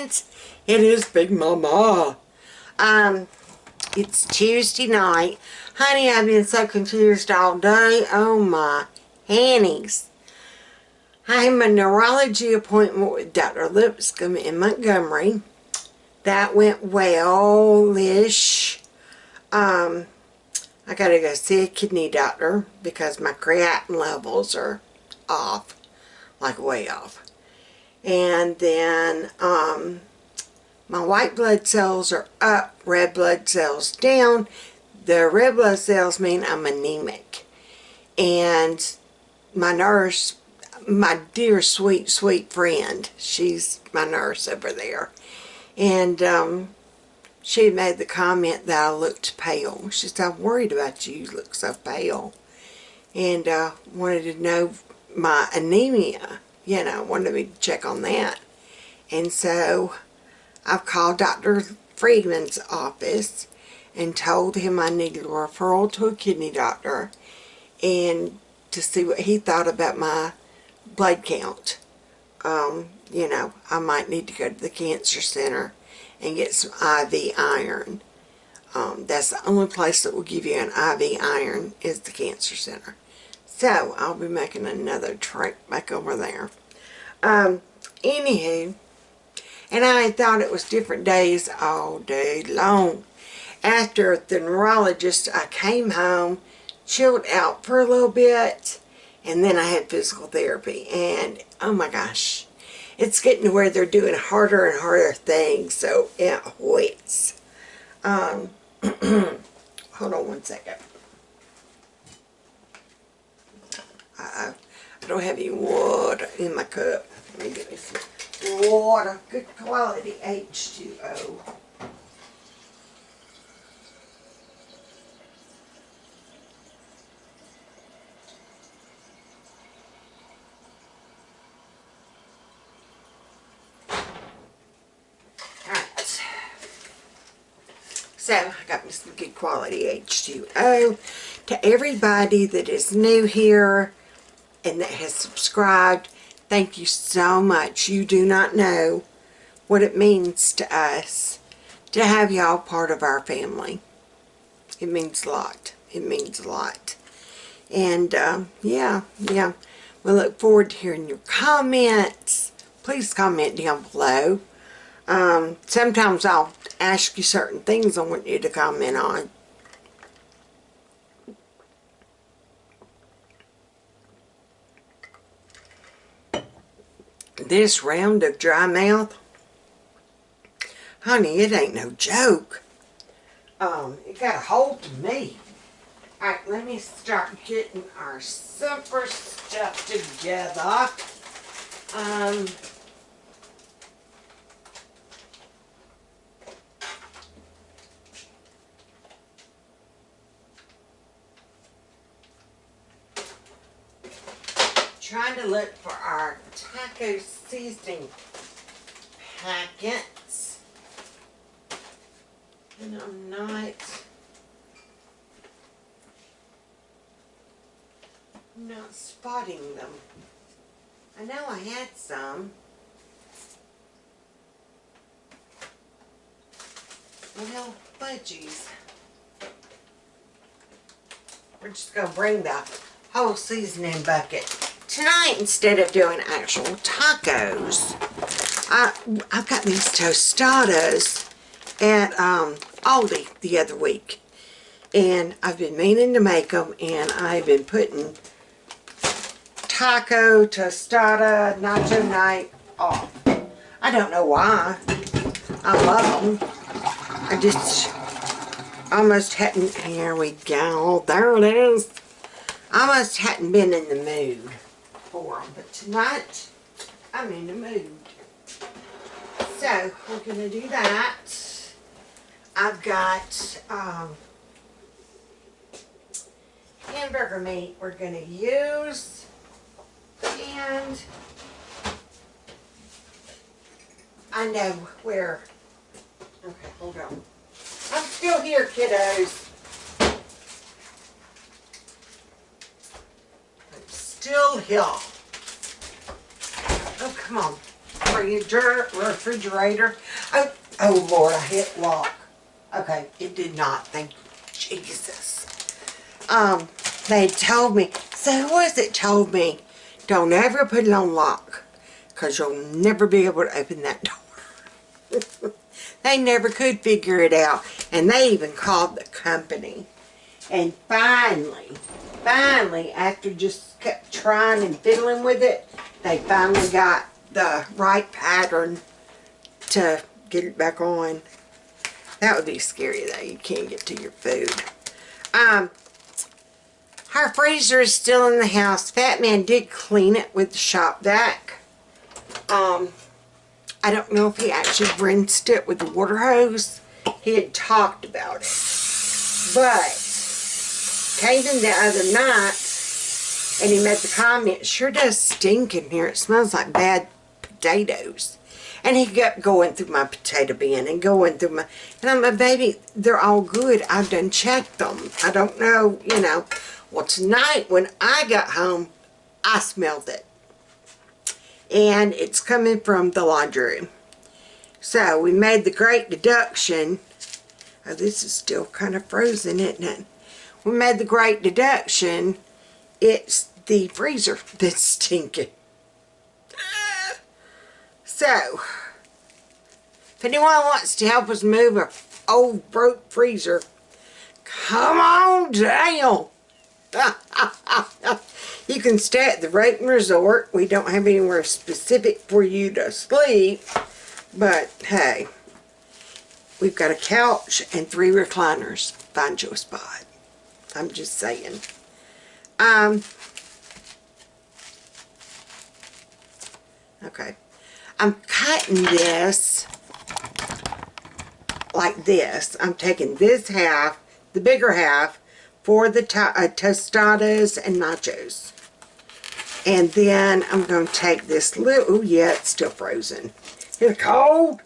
friends, it is Big Mama. It's Tuesday night. Honey, I've been so confused all day. Oh my hannies. I had my neurology appointment with Dr. Lipscomb in Montgomery. That went well-ish. I gotta go see a kidney doctor because my creatinine levels are off, like way off. And then my white blood cells are up, red blood cells down. The red blood cells mean I'm anemic. And my nurse, my dear sweet friend, she's my nurse over there, and she made the comment that I looked pale. She said, I'm worried about you, you look so pale. And wanted to know my anemia, you know, wanted me to check on that. And so I've called Dr. Friedman's office and told him I needed a referral to a kidney doctor and to see what he thought about my blood count. You know, I might need to go to the cancer center and get some IV iron. That's the only place that will give you an IV iron is the cancer center. So I'll be making another trek back over there. Anywho, and I thought it was different days all day long. After the neurologist, I came home, chilled out for a little bit, and then I had physical therapy. And oh my gosh, it's getting to where they're doing harder and harder things, so it hurts. Hold on one second. I don't have any water in my cup. Let me get me some water. Good quality H2O. Alright. So, I got me some good quality H2O. To everybody that is new here and that has subscribed, thank you so much. You do not know what it means to us to have y'all part of our family. It means a lot. It means a lot. And yeah. We look forward to hearing your comments. Please comment down below. Sometimes I'll ask you certain things I want you to comment on. This round of dry mouth, honey, it ain't no joke. It got a hold of me. Alright, let me start getting our supper stuff together. Trying to look for our taco seasoning packets, and I'm not spotting them. I know I had some. Well, fudgies. We're just going to bring the whole seasoning bucket. Tonight, instead of doing actual tacos, I've got these tostadas at Aldi the other week. And I've been meaning to make them, and I've been putting taco, tostada, nacho night off. I don't know why. I love them. I just almost hadn't, here we go, there it is. I almost hadn't been in the mood for them, but tonight I'm in the mood. So we're going to do that. I've got hamburger meat we're going to use, and I know where. Okay, hold on. I'm still here, kiddos. I'm still here. Oh, come on. refrigerator. Oh Lord, I hit lock. Okay, it did not. Thank Jesus. They told me, so who was it told me, don't ever put it on lock, because you'll never be able to open that door. They never could figure it out, and they even called the company. And finally, after just kept trying and fiddling with it, they finally got the right pattern to get it back on. That would be scary though, you can't get to your food. Our freezer is still in the house. Fatman did clean it with the shop vac. I don't know if he actually rinsed it with the water hose. He had talked about it. But came in the other night and he made the comment, sure does stink in here. It smells like bad potatoes. And he kept going through my potato bin and going through my, and I'm like, baby, they're all good. I've done checked them. I don't know, you know. Well, tonight when I got home, I smelled it. And it's coming from the laundry room. So we made the great deduction. Oh, this is still kind of frozen, isn't it? We made the great deduction. It's the freezer that's stinking. So, if anyone wants to help us move a old broke freezer, come on down. You can stay at the Roten Resort. We don't have anywhere specific for you to sleep, but hey, we've got a couch and 3 recliners. Find you a spot. I'm just saying. Okay. I'm cutting this like this. I'm taking this half, the bigger half, for the tostadas and nachos. And then I'm going to take this little, oh yeah, it's still frozen. Is it cold?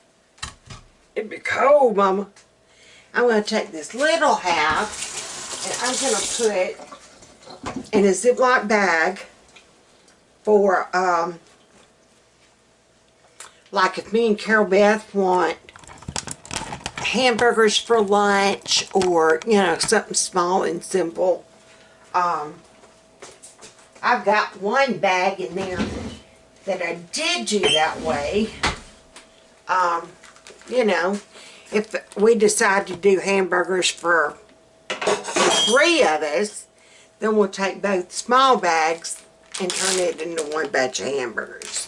It'd be cold, Mama. I'm going to take this little half and I'm going to put in a Ziploc bag for, like if me and Carol Beth want hamburgers for lunch or, you know, something small and simple. I've got one bag in there that I did do that way. You know, if we decide to do hamburgers for the 3 of us, then we'll take both small bags and turn it into one batch of hamburgers.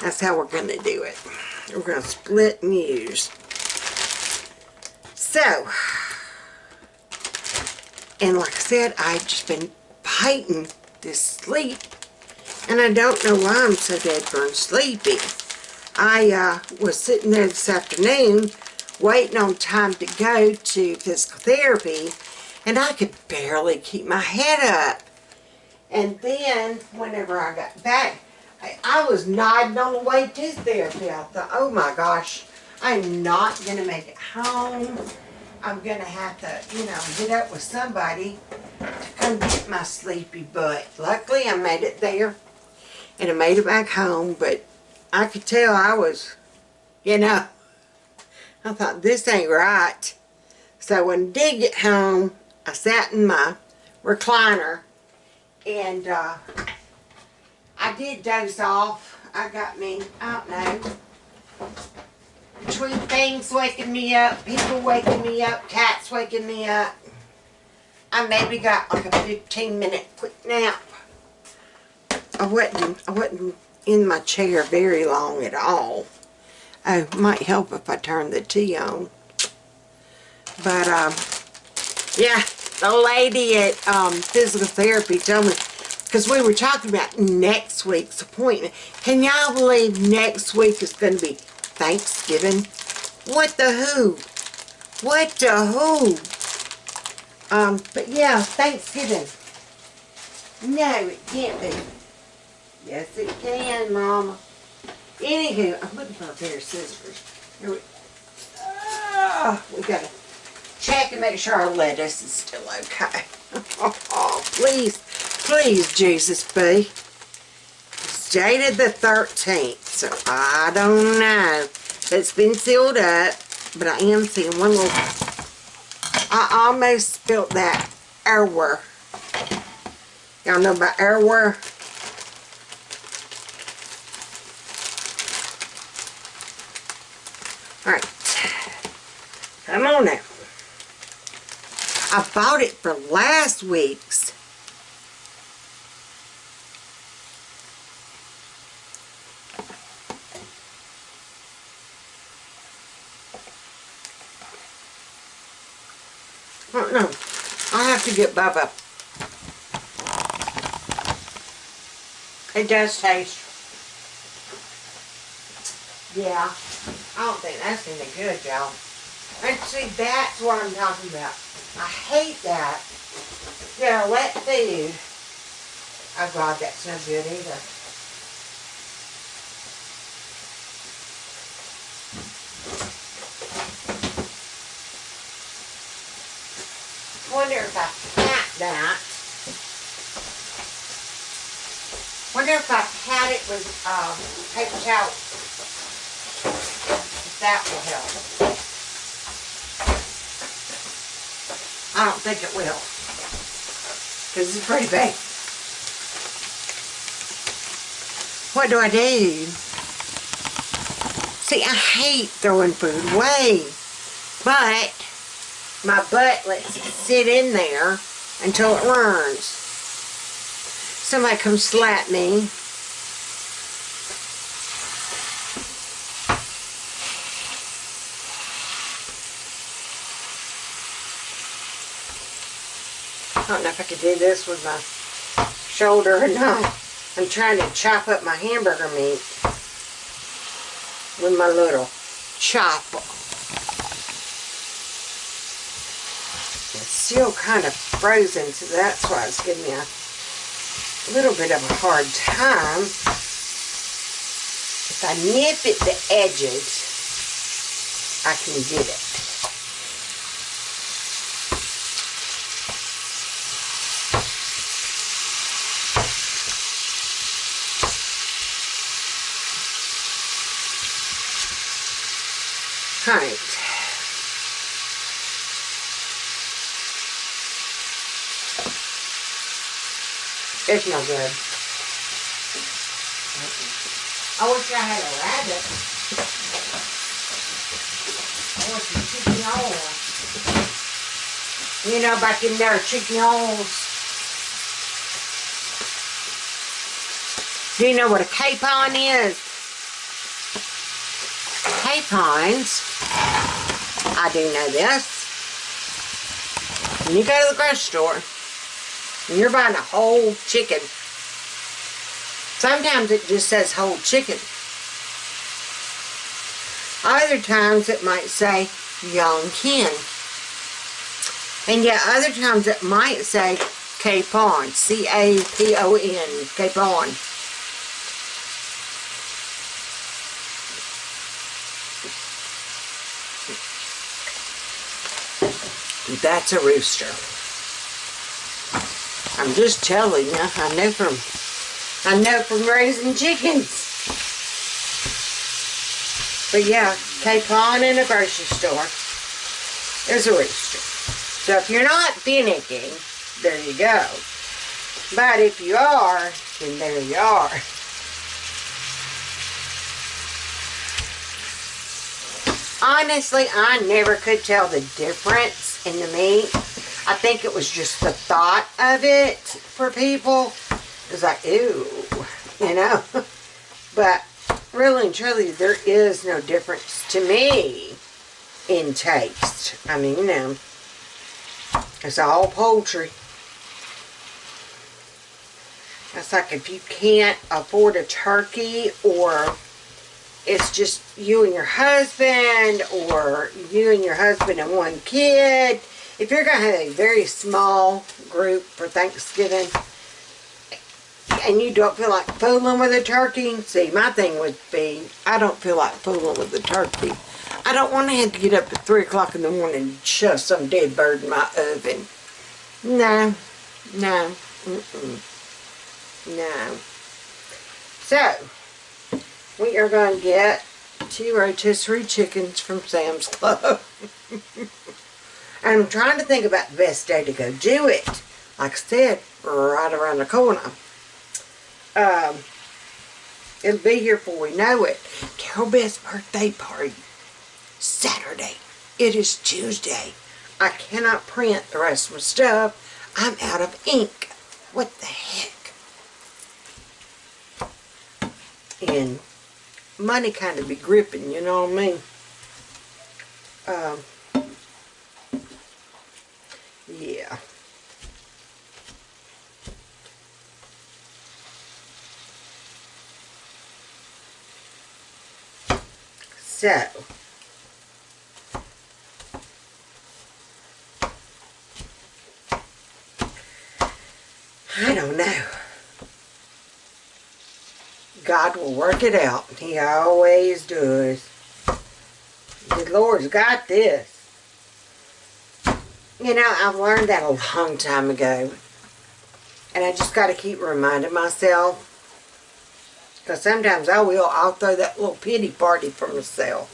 That's how we're going to do it. We're going to split and use. So, and like I said, I've just been fighting this sleep. And I don't know why I'm so dead burn sleepy. I was sitting there this afternoon waiting on time to go to physical therapy. And I could barely keep my head up. And then, whenever I got back, I was nodding on the way to therapy. I thought, oh my gosh, I'm not going to make it home. I'm going to have to, you know, get up with somebody to come get my sleepy butt. Luckily, I made it there. And I made it back home. But I could tell I was, you know, I thought, this ain't right. So when I did get home, I sat in my recliner. And I did doze off. I got me, I don't know, between things waking me up, people waking me up, cats waking me up, I maybe got like a 15-minute quick nap. I wasn't in my chair very long at all. It might help if I turn the tea on. But, yeah, the lady at physical therapy told me, because we were talking about next week's appointment. Can y'all believe next week is going to be Thanksgiving? What the who? What the who? But yeah, Thanksgiving. No, it can't be. Yes, it can, Mama. Anywho, I'm looking for a pair of scissors. Here we got to check and make sure our lettuce is still okay. Oh, please, please, Jesus be. As dated the 13th, so I don't know. It's been sealed up, but I am seeing one little... I almost spilled that airware. Y'all know about airware? Alright. Come on now. I bought it for last week's. I don't know. I have to get Bubba. It does taste. Yeah. I don't think that's any good, y'all. And see, that's what I'm talking about. I hate that. Yeah, wet food. Oh God, that's no good either. Wonder if I pat that. Wonder if I pat it with paper towel. If that will help. I don't think it will. Because it's pretty big. What do I do? See, I hate throwing food away. But my butt lets it sit in there until it runs. Somebody come slap me. I don't know if I could do this with my shoulder or not. I'm trying to chop up my hamburger meat with my little chopper. It's still kind of frozen, so that's why it's giving me a little bit of a hard time. If I nip at the edges, I can get it. Alright. It's no good. I wish I had a rabbit. I want some chicken holes. You know, back in there, chicken holes. Do you know what a capon is? Capons, I do know this. When you go to the grocery store and you're buying a whole chicken, sometimes it just says whole chicken. Other times it might say young hen. And yet other times it might say capon, C-A-P-O-N, capon. That's a rooster. I'm just telling you, I know from raising chickens. But yeah, capon in a grocery store is a rooster. So if you're not finicking, there you go. But if you are, then there you are. Honestly, I never could tell the difference in the meat. I think it was just the thought of it for people. It was like, ew, you know. But really and truly, there is no difference to me in taste. I mean, you know, it's all poultry. It's like if you can't afford a turkey, or it's just you and your husband, or you and your husband and one kid. If you're going to have a very small group for Thanksgiving and you don't feel like fooling with a turkey, see, my thing would be, I don't feel like fooling with the turkey. I don't want to have to get up at 3 o'clock in the morning and shove some dead bird in my oven. No, no, no. So, we are going to get 2 rotisserie chickens from Sam's Club. And I'm trying to think about the best day to go do it. Like I said, right around the corner. It'll be here before we know it. Carol Beth's birthday party. Saturday. It is Tuesday. I cannot print the rest of my stuff. I'm out of ink. What the heck? And money kind of be gripping, you know what I mean? Yeah. So, I don't know. God will work it out. He always does. The Lord's got this. You know, I've learned that a long time ago. And I just got to keep reminding myself. Because sometimes I'll throw that little pity party for myself.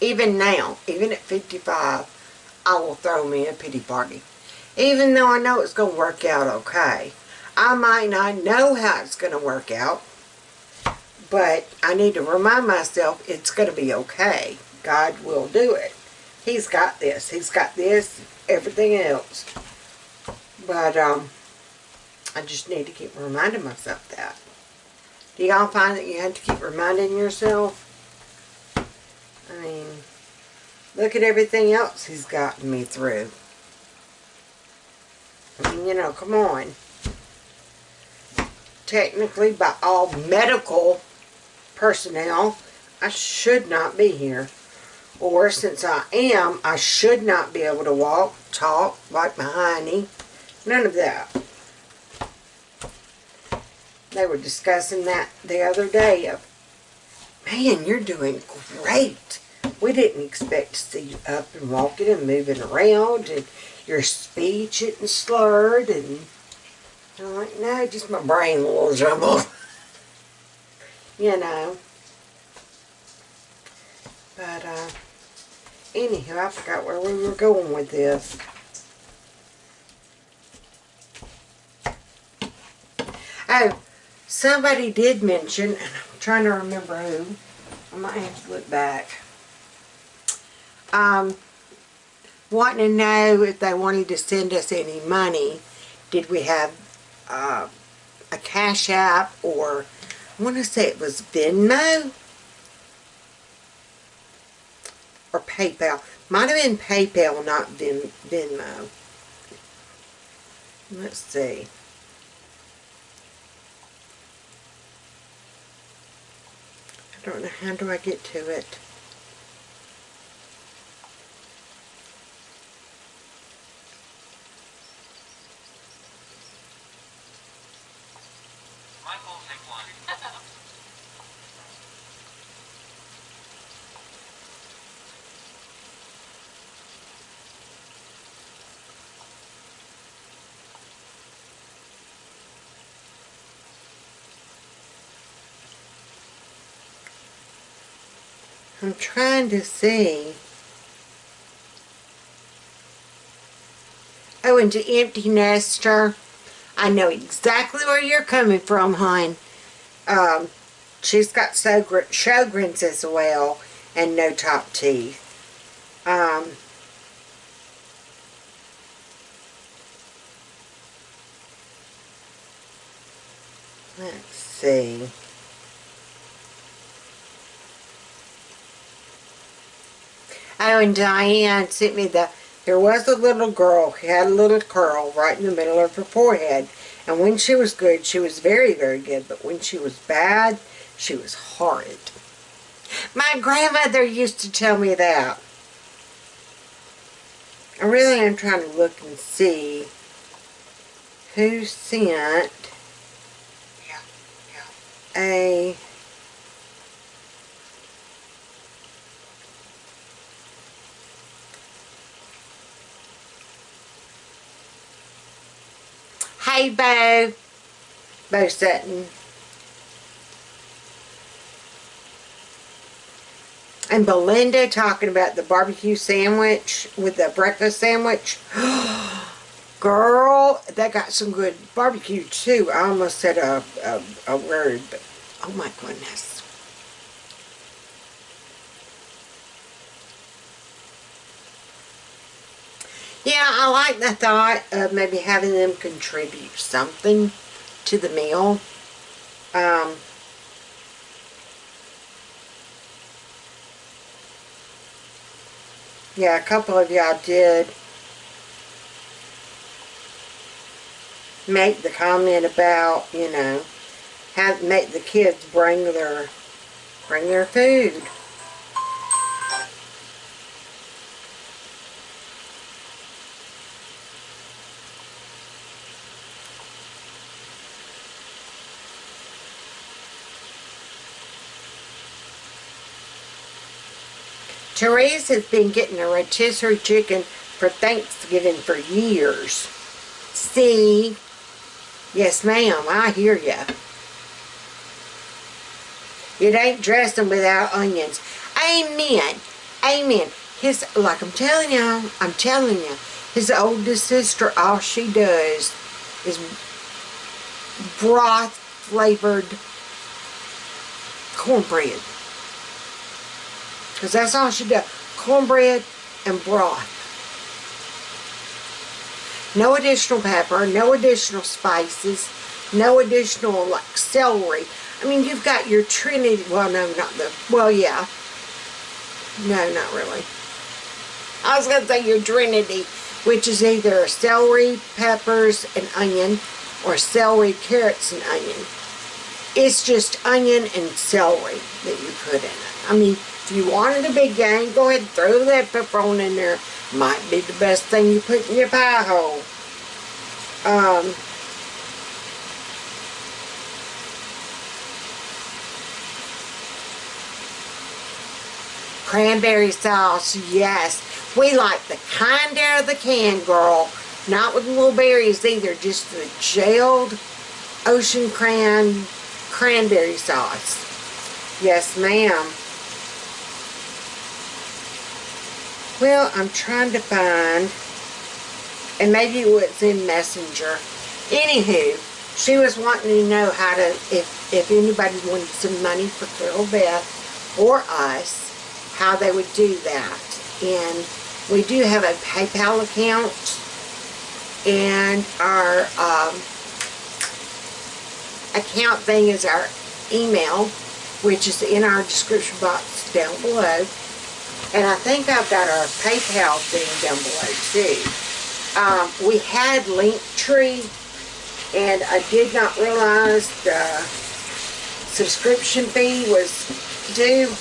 Even now, even at 55, I will throw me a pity party. Even though I know it's going to work out okay. I might not know how it's going to work out. But I need to remind myself it's going to be okay. God will do it. He's got this. He's got this, everything else. But I just need to keep reminding myself that. Do y'all find that you have to keep reminding yourself? I mean, look at everything else He's gotten me through. I mean, you know, come on. Technically, by all medical personnel, I should not be here. Or since I am, I should not be able to walk, talk, like my honey. None of that. They were discussing that the other day of, man, you're doing great. We didn't expect to see you up and walking and moving around and your speech isn't slurred. And I'm like, no, just my brain a little jumbled. You know. But, anywho, I forgot where we were going with this. Oh, somebody did mention, and I'm trying to remember who. I might have to look back. Wanting to know if they wanted to send us any money. Did we have a Cash App, or I want to say it was Venmo or PayPal. Might have been PayPal, not Venmo. Let's see. I don't know, how do I get to it? I'm trying to see. Oh, and to Empty Nester, I know exactly where you're coming from, hon. She's got Sjogren's as well, and no top teeth. Let's see. Oh, and Diane sent me there was a little girl who had a little curl right in the middle of her forehead. And when she was good, she was very, very good. But when she was bad, she was horrid. My grandmother used to tell me that. I really am trying to look and see who sent a... Hey, Bo Sutton. And Belinda talking about the barbecue sandwich with the breakfast sandwich. Girl, that got some good barbecue too. I almost said a word, but oh my goodness. Yeah, I like the thought of maybe having them contribute something to the meal. Yeah, a couple of y'all did make the comment about, you know, make the kids bring their food. Therese has been getting a rotisserie chicken for Thanksgiving for years. See? Yes, ma'am, I hear ya. It ain't dressing without onions. Amen. Amen. Like I'm telling you, his oldest sister, all she does is broth flavored cornbread. Because that's all she does. Cornbread and broth. No additional pepper, no additional spices, no additional, like, celery. I mean, you've got your Trinity, well, no, not the, well, yeah. No, not really. I was going to say your Trinity, which is either celery, peppers, and onion, or celery, carrots, and onion. It's just onion and celery that you put in it. I mean, if you wanted a big gang, go ahead and throw that pepperoni in there. Might be the best thing you put in your pie hole. Cranberry sauce, yes. We like the kind out of the can, girl. Not with little berries either, just the gelled ocean cranberry sauce. Yes, ma'am. Well, I'm trying to find, and maybe it was in Messenger. Anywho, she was wanting to know how to, if anybody wanted some money for Carol Beth or us, how they would do that. And we do have a PayPal account, and our account thing is our email, which is in our description box down below. And I think I've got our PayPal thing down below too. We had Linktree, and I did not realize the subscription fee was due,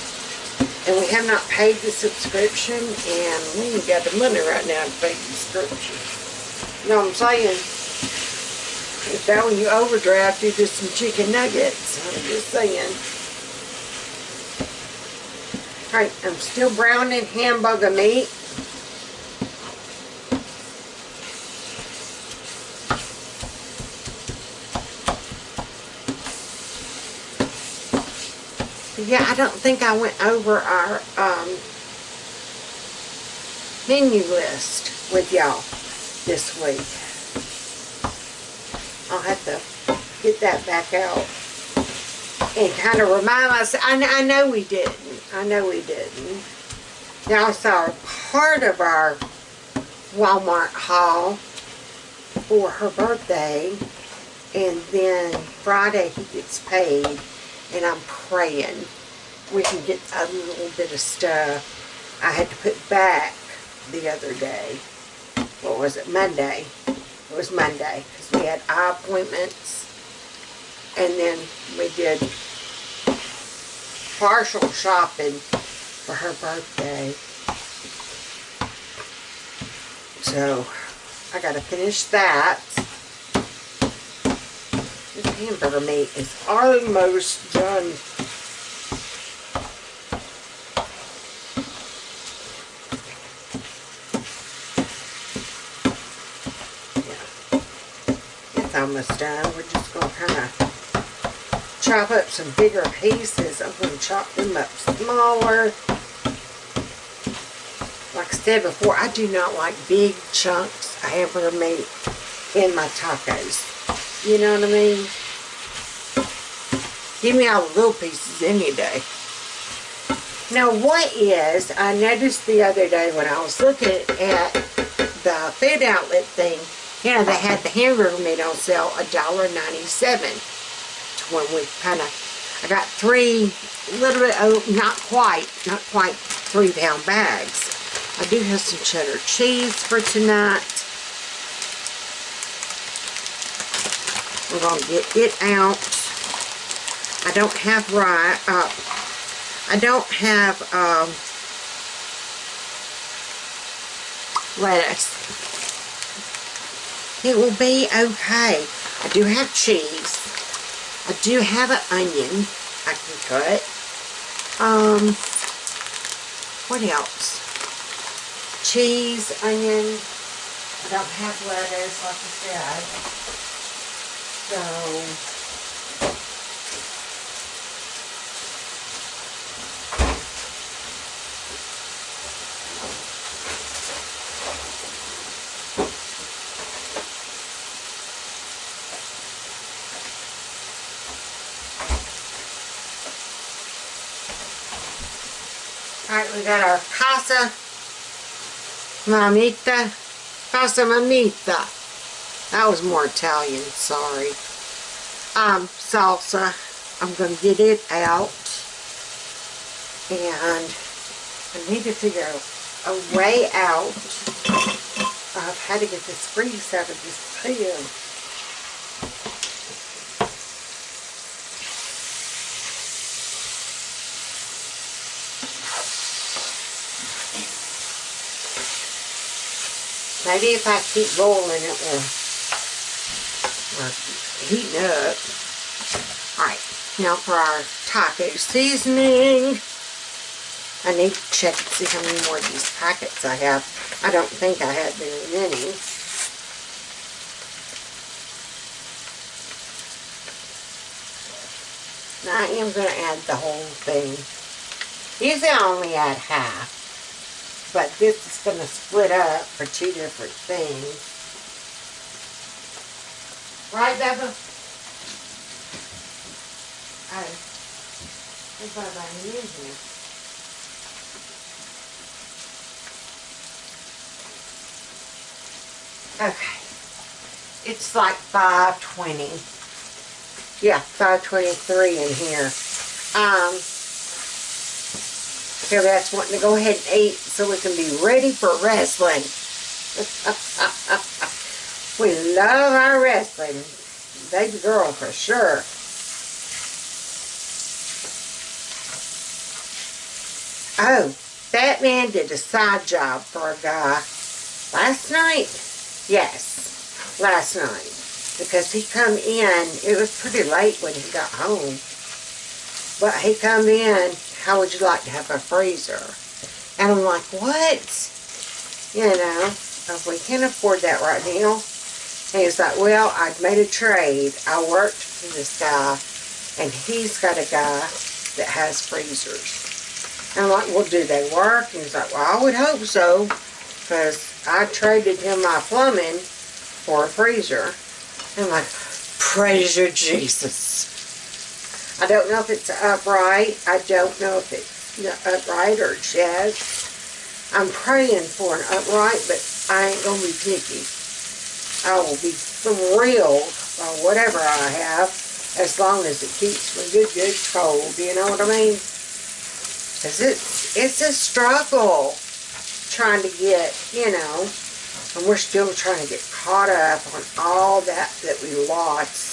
and we have not paid the subscription, and we ain't got the money right now to pay the subscription. You know what I'm saying? If that when you overdraft, you just some chicken nuggets. I'm just saying. Alright, I'm still browning hamburger meat. But yeah, I don't think I went over our menu list with y'all this week. I'll have to get that back out and kind of remind myself. I know we didn't. I know we didn't. Y'all saw part of our Walmart haul for her birthday, and then Friday he gets paid, and I'm praying we can get a little bit of stuff I had to put back the other day. What was it? Monday. It was Monday, because we had eye appointments, and then we did partial shopping for her birthday. So I gotta finish that. This hamburger meat is almost done. Yeah, it's almost done. We're just gonna kind of chop up some bigger pieces. I'm going to chop them up smaller. Like I said before, I do not like big chunks of hamburger meat in my tacos. You know what I mean? Give me all the little pieces any day. Now what is, I noticed the other day when I was looking at the food outlet thing, you know, they had the hamburger meat on sale, $1.97. When we kind of, I got 3, little bit, not quite 3-pound bags. I do have some cheddar cheese for tonight. We're going to get it out. I don't have lettuce. It will be okay. I do have cheese. I do have an onion I can cut. What else? Cheese, onion. I don't have lettuce, like I said. So, alright, we got our casa mamita. That was more Italian, sorry. Salsa. I'm going to get it out. And I need to figure a way out of how to get this grease out of this pan. Maybe if I keep rolling it will heat up. Alright, now for our taco seasoning. I need to check and see how many more of these packets I have. I don't think I had very many. Now I am going to add the whole thing. Usually I only add half. But this is going to split up for 2 different things. Right, Bubba? Oh. There's Bubba in here. Okay. It's like 5:20. Yeah, 5:23 in here. Everybody's wanting to go ahead and eat so we can be ready for wrestling. We love our wrestling. Baby girl for sure. Oh, FATMAN did a side job for a guy last night. Yes, last night. Because he come in, it was pretty late when he got home. But he come in, how would you like to have a freezer? And I'm like, what? You know, if we can't afford that right now. And he's like, well, I'd made a trade. I worked for this guy, and he's got a guy that has freezers. And I'm like, well, do they work? And he's like, well, I would hope so, because I traded him my plumbing for a freezer. And I'm like, praise you, Jesus. I don't know if it's upright. I don't know if it's upright or chest. I'm praying for an upright, but I ain't going to be picky. I will be thrilled by whatever I have, as long as it keeps me good cold. You know what I mean? Because it's a struggle trying to get, you know, and we're still trying to get caught up on all that we lost.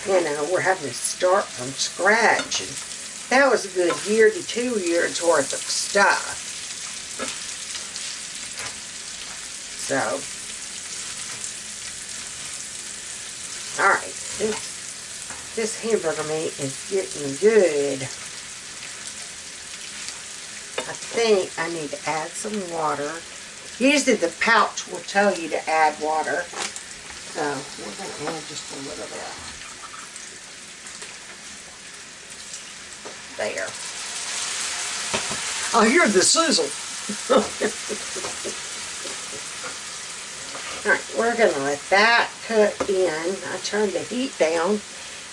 You know, we're having to start from scratch. And that was a good year to 2 years worth of stuff. So, alright, this hamburger meat is getting good. I think I need to add some water. Usually the pouch will tell you to add water. So, we're going to add just a little bit. There. I hear the sizzle. Alright, we're going to let that cook in. I turned the heat down.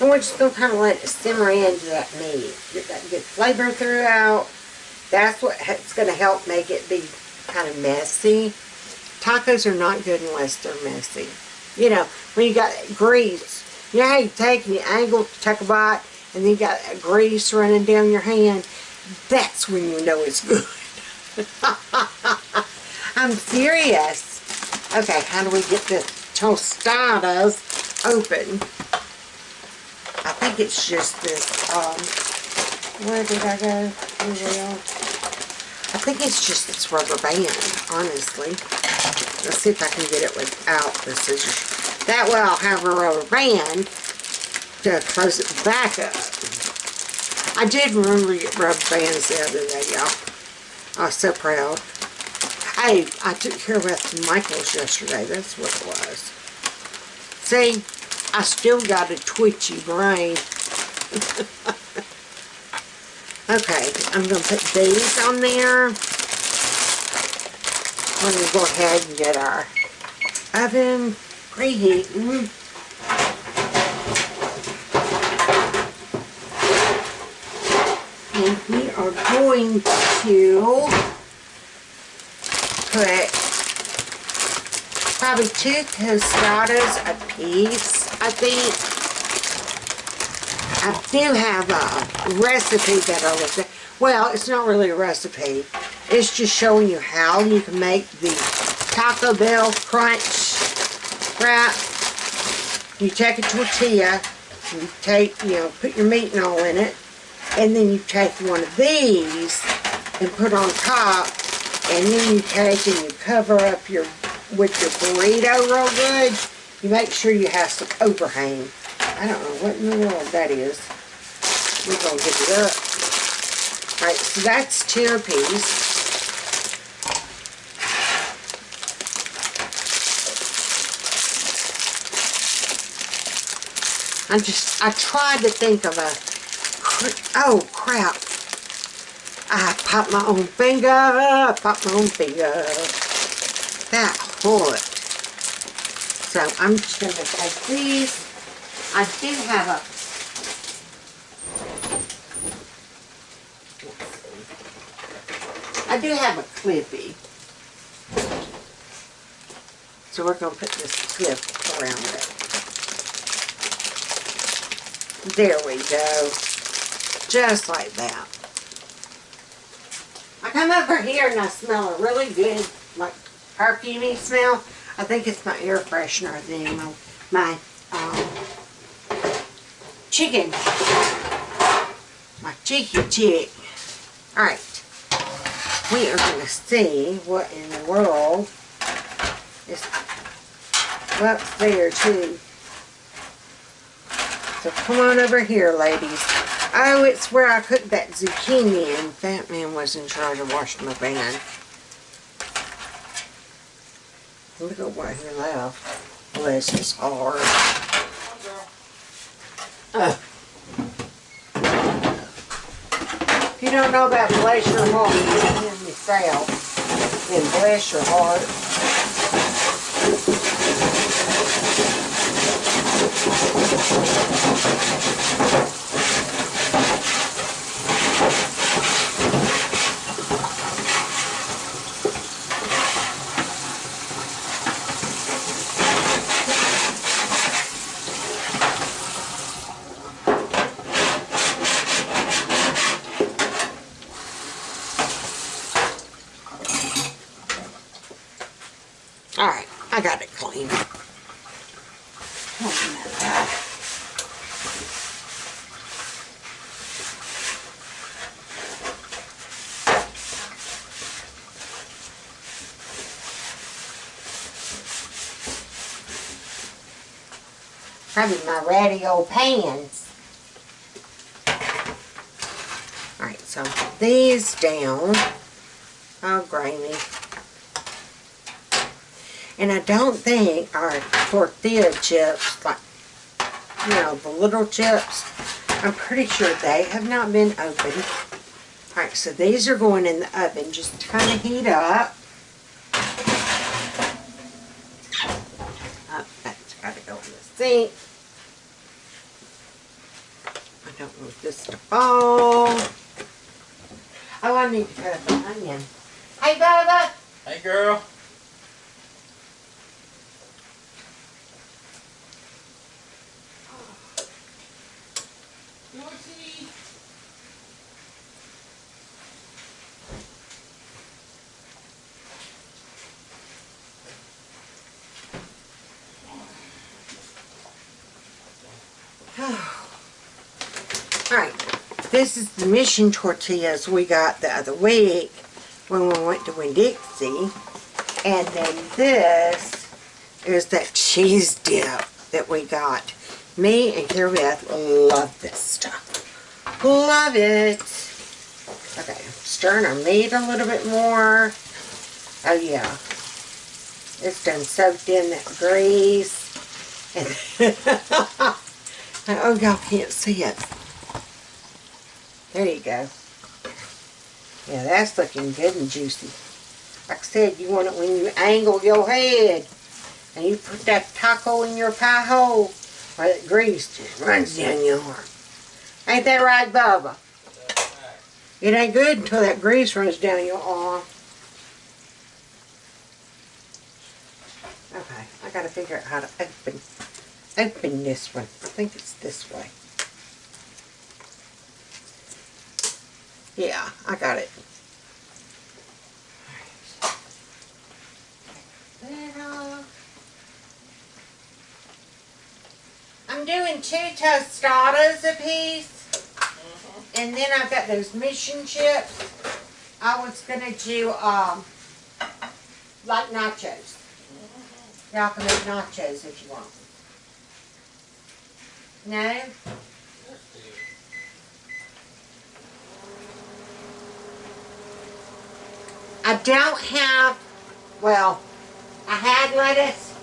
And we're just going to kind of let it simmer into that meat. Get that good flavor throughout. That's what's going to help make it be kind of messy. Tacos are not good unless they're messy. You know, when you got grease, you know how you take and you angle to take a bite, and then you got grease running down your hand? That's when you know it's good. I'm serious. Okay, how do we get the tostadas open? I think it's just this, where did I go? I think it's just this rubber band, honestly. Let's see if I can get it without the scissors. That way I'll have a rubber band to close it back up. I did remember to get rubber bands the other day, y'all. I was so proud. Hey, I took care of Michael's yesterday. That's what it was. See, I still got a twitchy brain. Okay, I'm going to put these on there. We're going to go ahead and get our oven preheating. And we are going to put probably 2 tostadas a piece, I think. I do have a recipe that I looked at. Well, it's not really a recipe. It's just showing you how you can make the Taco Bell Crunch wrap. You take a tortilla, you take, put your meat and all in it, and then you take one of these and put on top, and then you take and you cover up with your burrito real good. You make sure you have some overhang. I don't know what in the world that is. We're going to get it up. Alright, so that's 2 apiece. I tried to think of oh crap. I popped my own finger. That hurt. So I'm just going to take these. I do have a clippy. So we're going to put this clip around it. There we go. Just like that. I come over here and I smell a really good, like, perfumey smell. I think it's my air freshener thing. My chicken. My cheeky chick. Alright. We are going to see what in the world is up there too. So come on over here, ladies. Oh, it's where I cooked that zucchini and FATMAN was in charge of washing my van. Look at what he left. Bless his heart. If you don't know about bless your heart, you can hear yourself. Then bless your heart. Alright, I got it clean. Probably my ratty old pans. Alright, so put these down. Oh, gravy. And I don't think our tortilla chips, like, the little chips, I'm pretty sure they have not been opened. Alright, so these are going in the oven. Just kind of heat up. That's got to go in the sink. I don't want this to fall. Oh, I need to cut up an onion. Hey, Bubba. Hey, girl. Alright, this is the mission tortillas we got the other week when we went to Winn-Dixie. And then this is that cheese dip that we got. Me and Carrie Beth love this stuff. Love it. Okay, stirring our meat a little bit more. Oh yeah. It's done soaked in that grease. And oh, y'all can't see it. There you go. Yeah, that's looking good and juicy. Like I said, you want it when you angle your head and you put that taco in your pie hole, or that grease just runs down your arm. Ain't that right, Bubba? It ain't good until that grease runs down your arm. Okay, I gotta figure out how to open this one. I think it's this way. Yeah, I got it. I'm doing 2 tostadas a piece. And then I've got those mission chips. I was gonna do like nachos. Y'all can make nachos if you want. No? I don't have, well, I had lettuce,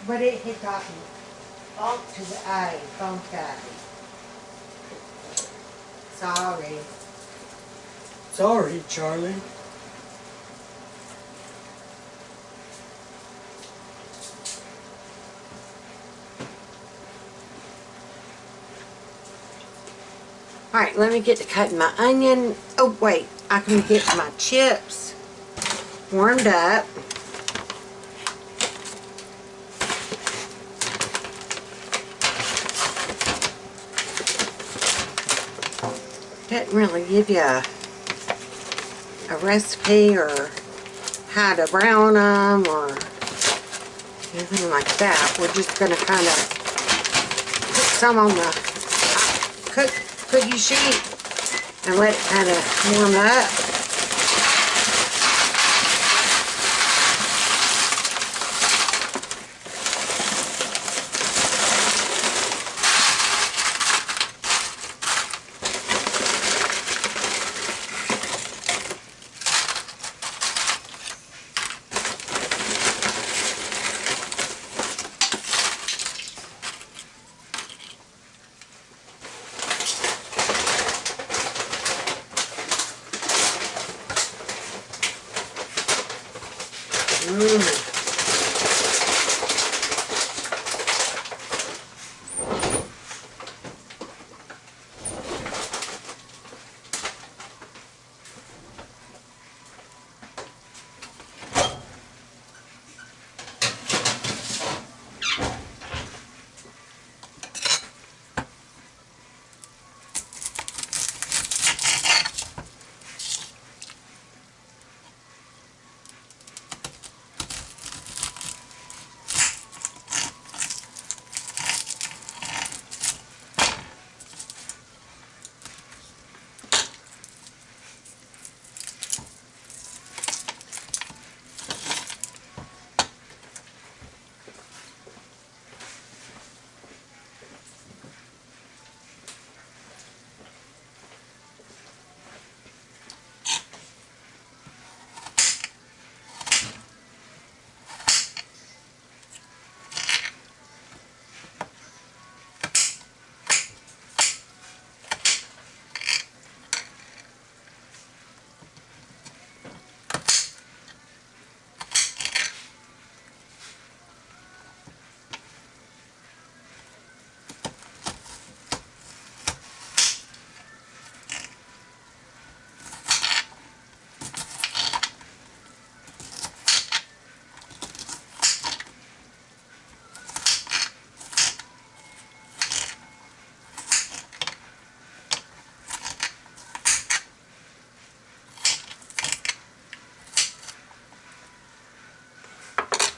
but it had gotten bumped to the eye, bumped out. Sorry. Sorry, Charlie. Alright, let me get to cutting my onion. Oh, wait. I can get my chips warmed up. Didn't really give you a recipe or how to brown them or anything like that. We're just going to kind of put some on the cookie sheet and let it kind of warm up.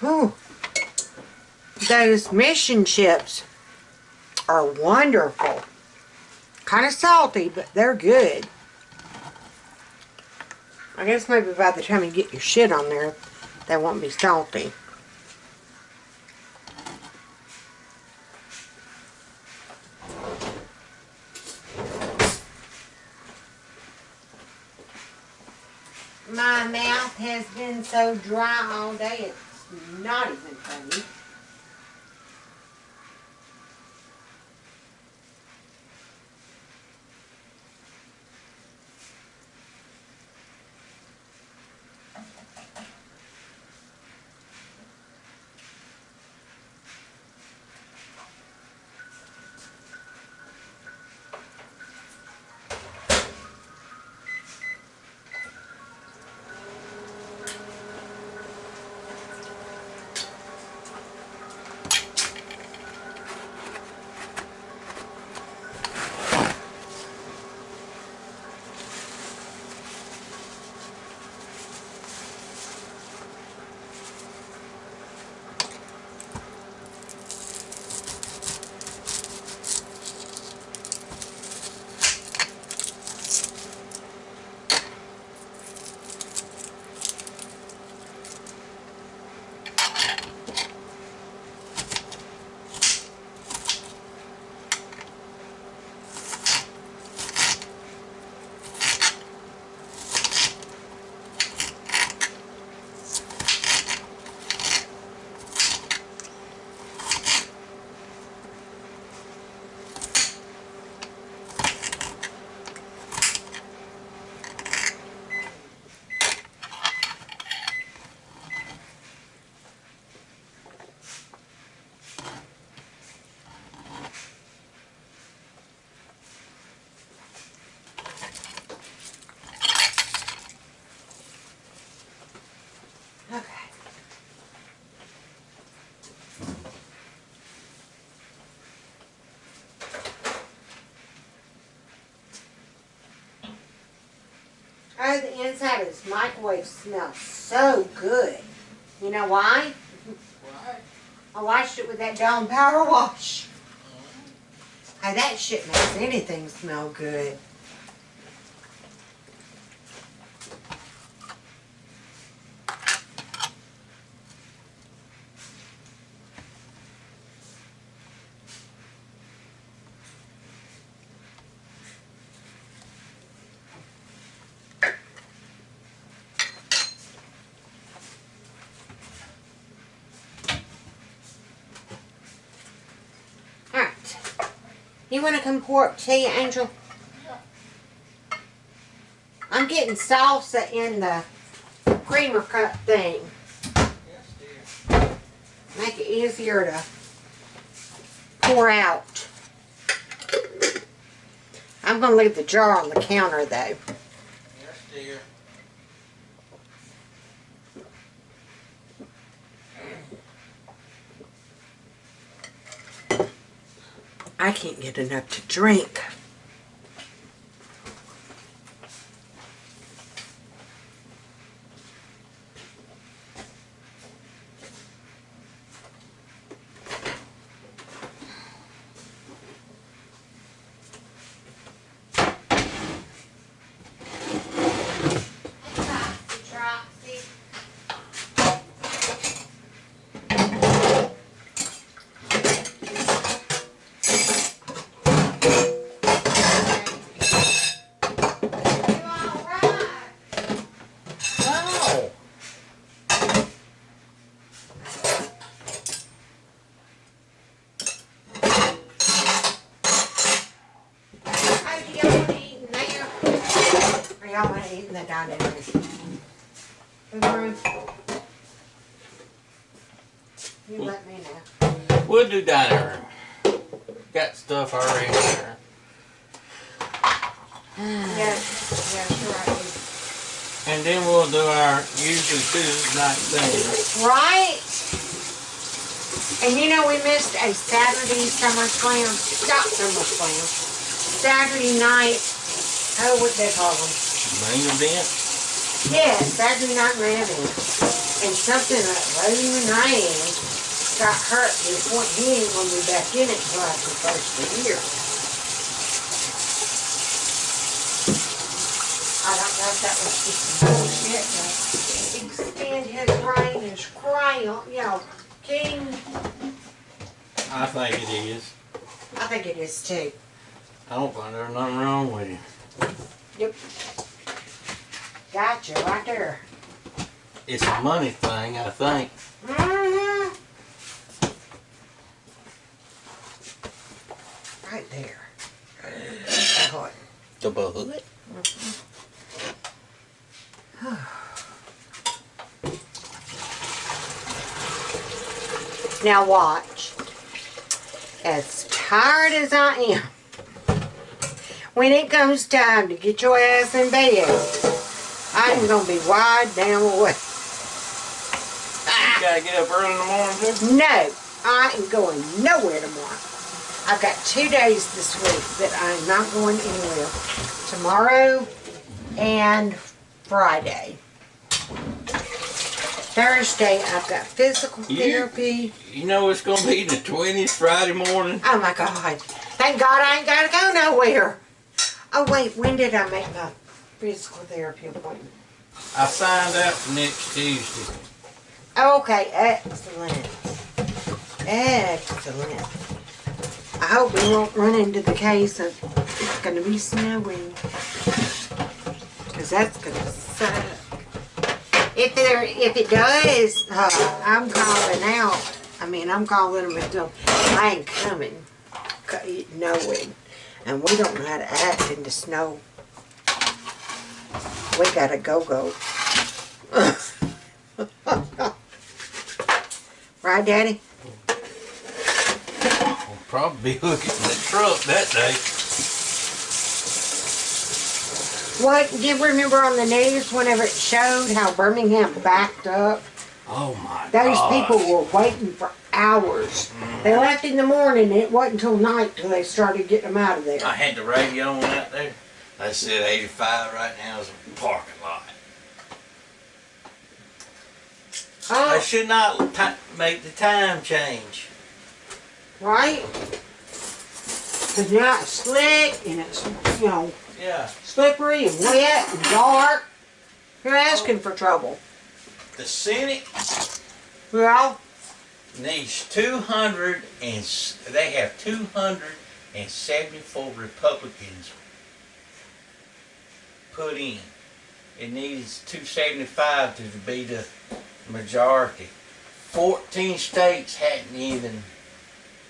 Whew. Those mission chips are wonderful. Kind of salty, but they're good. I guess maybe by the time you get your shit on there, they won't be salty. My mouth has been so dry all day, it's not even funny. Oh, the inside of this microwave smells so good. You know why? Why? I washed it with that Dawn Power Wash. Hey, that shit makes anything smell good. You want to come pour up tea, Angel? Yeah. I'm getting salsa in the creamer cup thing. Yes, dear. Make it easier to pour out. I'm going to leave the jar on the counter, though. Yes, dear. I can't get enough to drink. Y'all want to eat in the dining room? You let me know. We'll do dining room. Got stuff already there. Yeah, sure I do. And then we'll do our usual Tuesday night thing. Right? And you know we missed a Saturday summer slam. Not summer slam. Saturday night. Oh, what they call them? Main event? Yes, Saturday night main event. And something that Roten ran got hurt to the point he ain't going to be back in it until after the first of the year. I don't know if that was just bullshit, but extend his reign as crown, you know, king. I think it is. I think it is too. I don't find there's nothing wrong with you. Yep. Gotcha, right there. It's a money thing, I think. Mm-hmm. Right there. That The bullet? Now watch. As tired as I am, when it comes time to get your ass in bed, I'm going to be wide down awake. You gotta get up early in the morning, too? No, I ain't going nowhere tomorrow. I've got 2 days this week that I'm not going anywhere. Tomorrow and Friday. Thursday, I've got physical therapy. You know it's gonna be the 20th Friday morning? Oh my God. Thank God I ain't got to go nowhere. Oh wait, when did I make my physical therapy appointment? I signed up for next Tuesday. Okay, excellent. Excellent. I hope we won't run into the case of it's going to be snowing. Because that's going to suck. If it does, I'm calling out. I mean, I'm calling them and telling them I ain't coming. Knowing. And we don't know how to act in the snow. We got to go. Right, Daddy? We'll probably be looking at the truck that day. What, do you remember on the news whenever it showed how Birmingham backed up? Oh my Those gosh. people were waiting for hours. They left in the morning and it wasn't until night till they started getting them out of there. I had the radio on out there. They said 85 right now is a parking lot. They Oh, should not make the time change. right? Because now it's slick and it's, you know, Yeah. slippery and wet and dark. You're asking for trouble. The Senate Well, needs 200 and they have 274 Republicans put in. It needs 275 to be the majority. 14 states hadn't even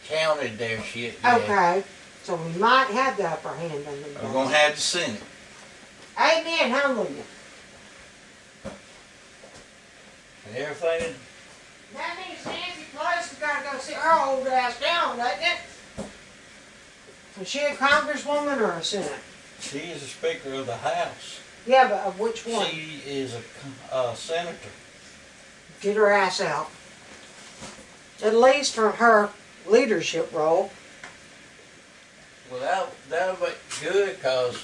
counted their shit yet. okay. So we might have the upper hand on them. We're gonna have the Senate. Amen. Hallelujah. And everything. That means Nancy Pelosi's got to go sit her old ass down, doesn't it? Is she a congresswoman or a senator? She is the Speaker of the House. Yeah, but of which one? She is a senator. Get her ass out. At least from her leadership role. Well, that'll be good because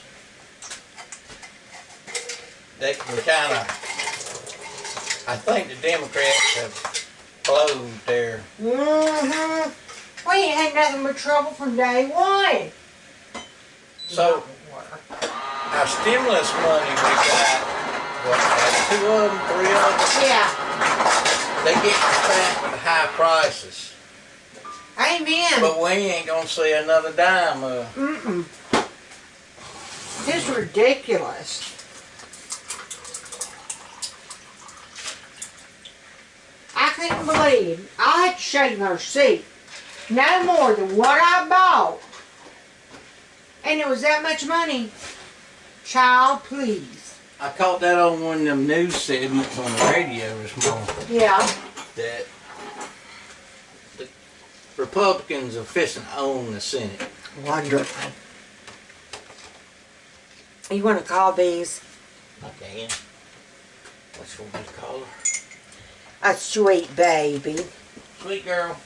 they can kind of. I think the Democrats have blowed their. Mm-hmm. We ain't had nothing but trouble from day one. So our stimulus money we got, what, 2 of them, 3 of them? Yeah. They get back with high prices. Amen. But we ain't gonna see another dime of. Mm-mm. It's ridiculous. I couldn't believe I had to shave my receipt. No more than what I bought. And it was that much money. Child, please. I caught that on one of them news segments on the radio this morning. Yeah. That the Republicans are fixing to own the Senate. Wonderful. You want to call these I can. What you want me to call her? a sweet baby? Sweet girl.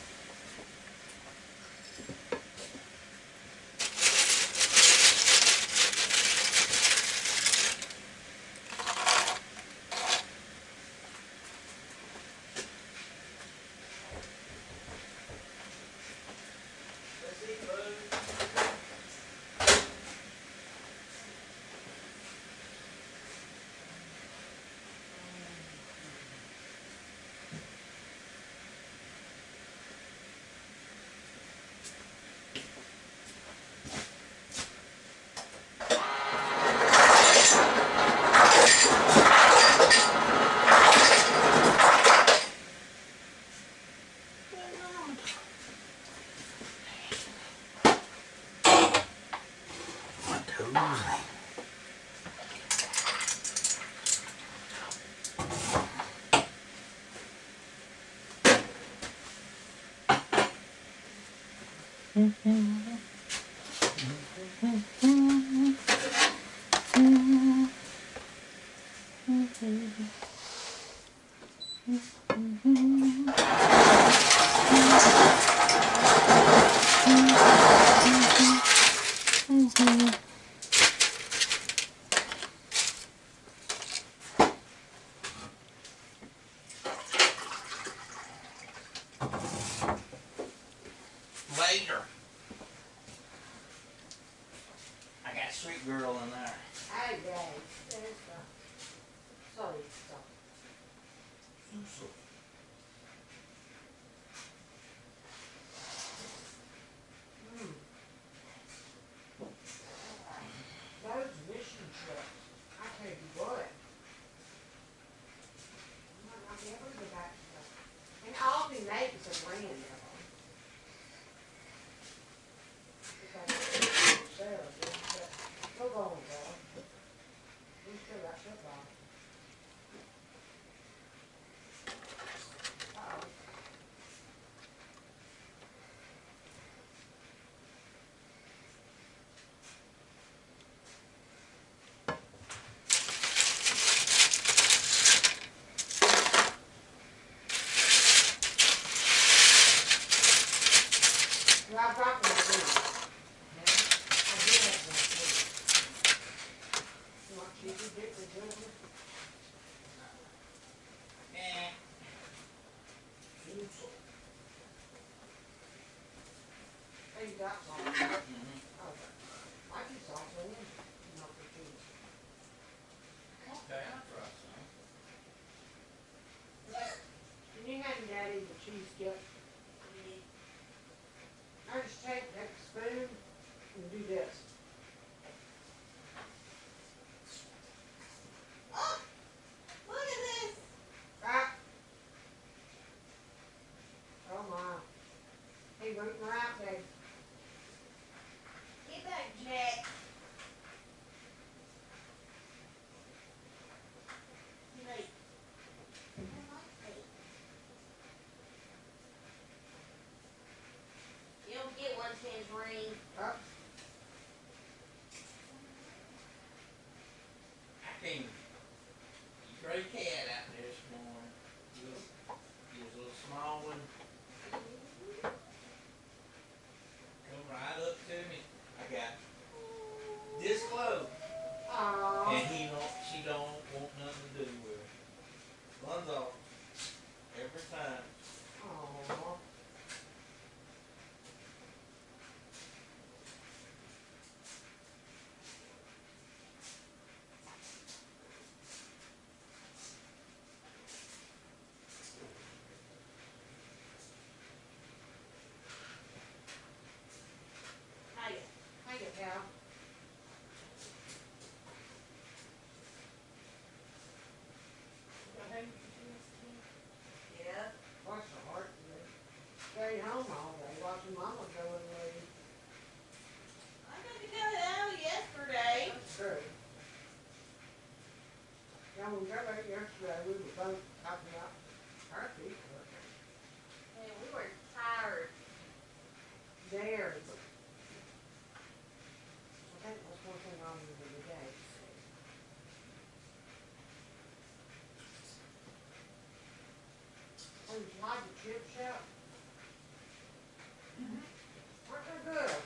Later. I got Sweet Girl in there. Hey, Dad. There's the... Sorry, stop. Those mission trips, I tell you what. I might not be able to go back to them. And all the neighbors are grand of them. Go on, girl. We still got football. Uh-oh. Well, I brought my food. Yeah, I did have my food. You want cheesy dip or something? Yeah. Oh, you got some? Mm-hmm. Okay. I do salsa in it, not for cheese. Okay, I'll try some. Can you hand Daddy the cheese dip? I just take that spoon and do this. Oh, look at this. Ah. Oh my. Hey, rooting her out, babe. Get back, Jack. Wait. I like that. You don't get one tangerine. Up. I came, stray cat out there this morning. He was a little small one. Come right up to me. I got this close. Aww. And she don't want nothing to do with it. Runs off every time. Aww. Hang it, pal. Yeah. What's the heart today? Stay home all day watching Mama go and leave. I got to go out yesterday. That's true. Yeah, when we got back yesterday, we were both talking about our feet hurting. And we were tired. There. I think that's one thing wrong with the day. Oh, did you like the chip shop? Weren't they good?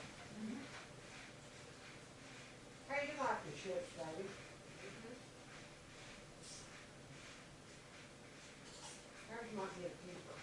Hey, you like the chips, baby? Hers might be a keeper.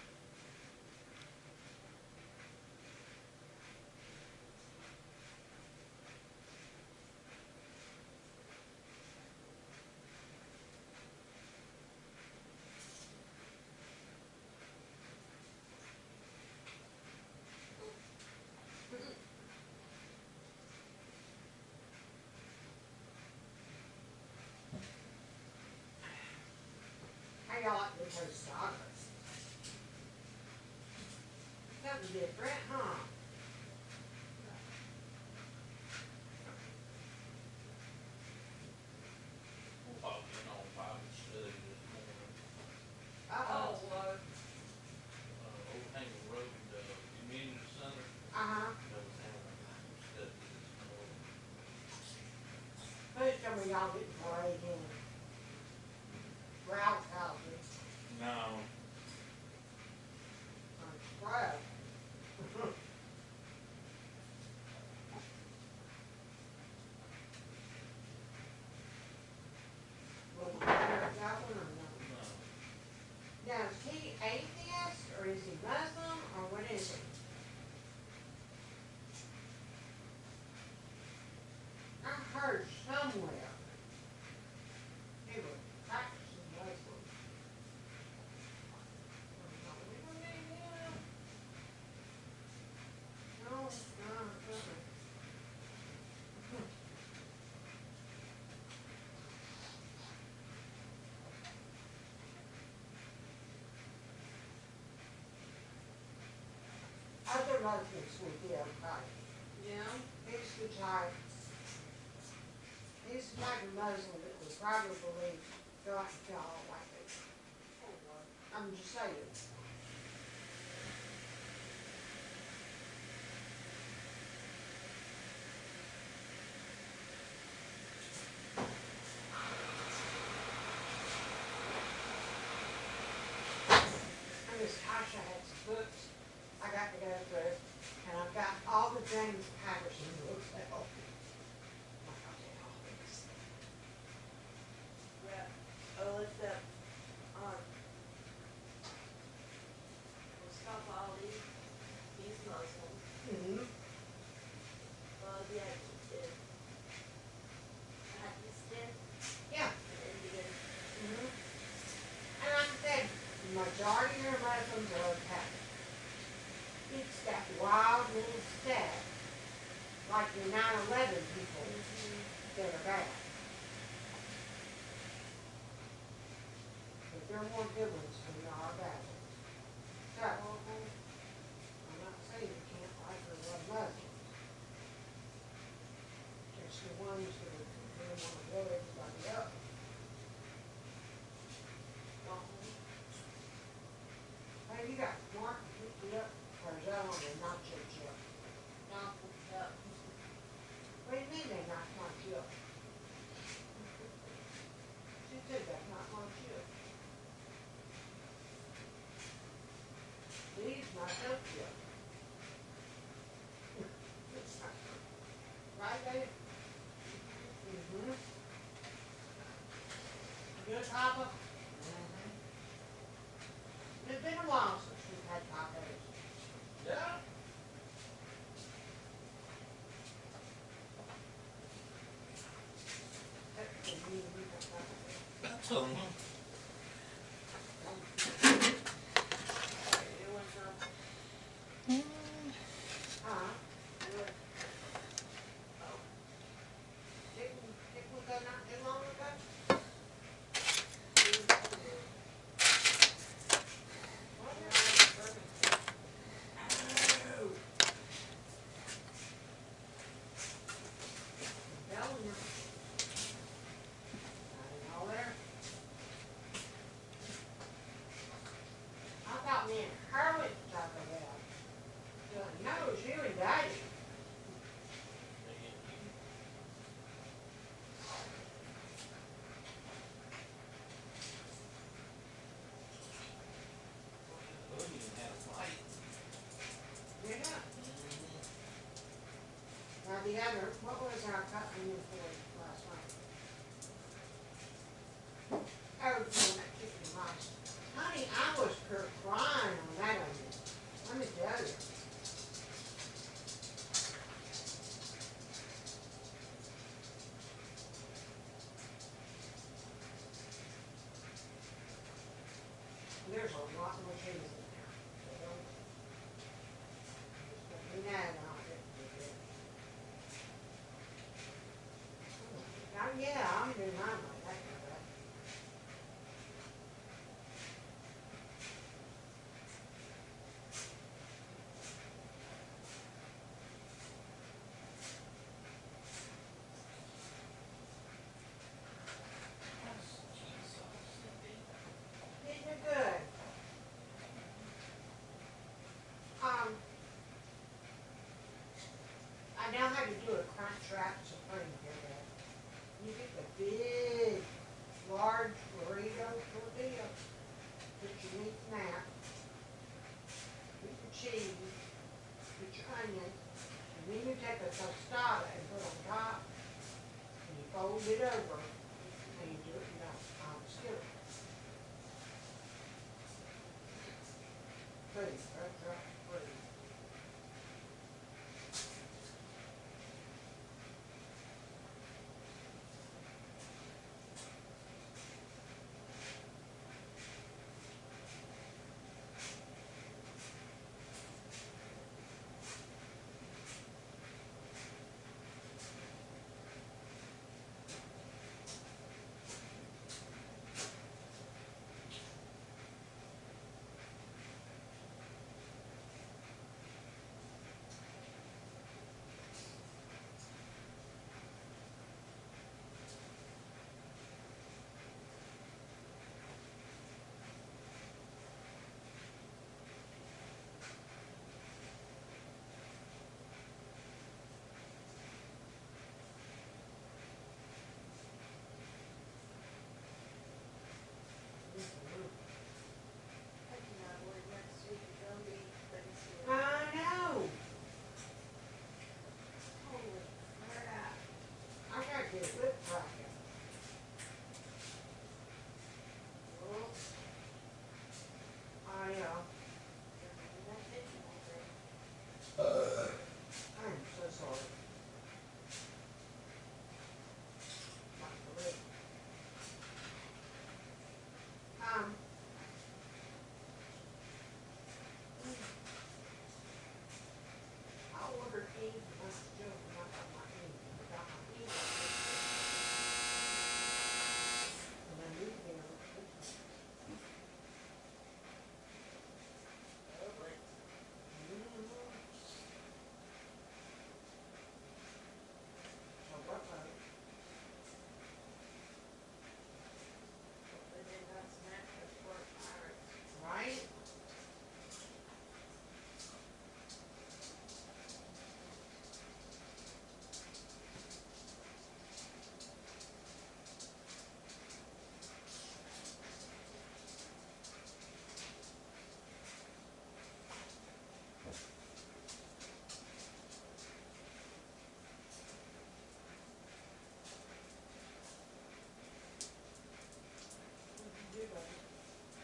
with Tostada. Something different, huh? Walking on Bible study this morning. Uh-oh. Overhanging Road, Community Center. Uh-huh. They was having a Bible study this morning. Please tell me y'all didn't parade in Ralph's houses. No. I'm proud. Well, you heard that one or no? No. Now, is he atheist, or is he Muslim, or what is he? I heard somewhere he was practicing Muslim. No, no, no. Other Muslims would be okay. Yeah. He's the type of Muslim that would probably believe God and kill all white people. I'm just saying. And Miss Tasha had some books I got to go through, and I've got all the James Patterson books out. Yeah. Oh, it's that, Mustafa Ali, he's Muslim. Mm-hmm. Yeah, it's Pakistan, Yeah. Indian. Mm-hmm. And like I said, the majority of Muslims are okay. It's that wild little sect, like the 9/11 people, that are bad. But they're more good ones than there are bad ones. So, I'm not saying you can't like or love Muslims. It's the ones that are going to want to blow everybody up. Hey, you got Mark picked you up, or is that on the nacho chip? Not up. What do you mean they knocked my chip? She said that, not my chip. These my chip chip. Right, babe? Mm-hmm. Good, Papa? Mm-hmm. It's been a while since we've had tacos. Yeah. That's all. You want some? Huh? Good. Didn't we go not too long ago? Telling you. Got it all there. I thought me and her went to Taco Bell. No, it was you and Daddy. Yeah. Now the other, what was our cutting in for last night? Oh, from that chicken rice. Honey, I was crying on that onion. Let me tell you. There's a lot more cheese in there. So don't, just let me know when I get to it. Oh, yeah, I'm doing mine like that. I know how to do a crunch wrap supreme here, Dad. You get the big, large burrito tortilla, put your meat in that, put your cheese, put your onion, and then you take a tostada and put on top, and you fold it over, and you do it, you know, on the skillet. Pretty, that's right, pretty. I know. Holy crap. I gotta get a lip bracket. Well, I'm so sorry. Not for real. I ordered eggs and I still not got my eggs. I got my eggs. And I need to get them. So what was it? Right?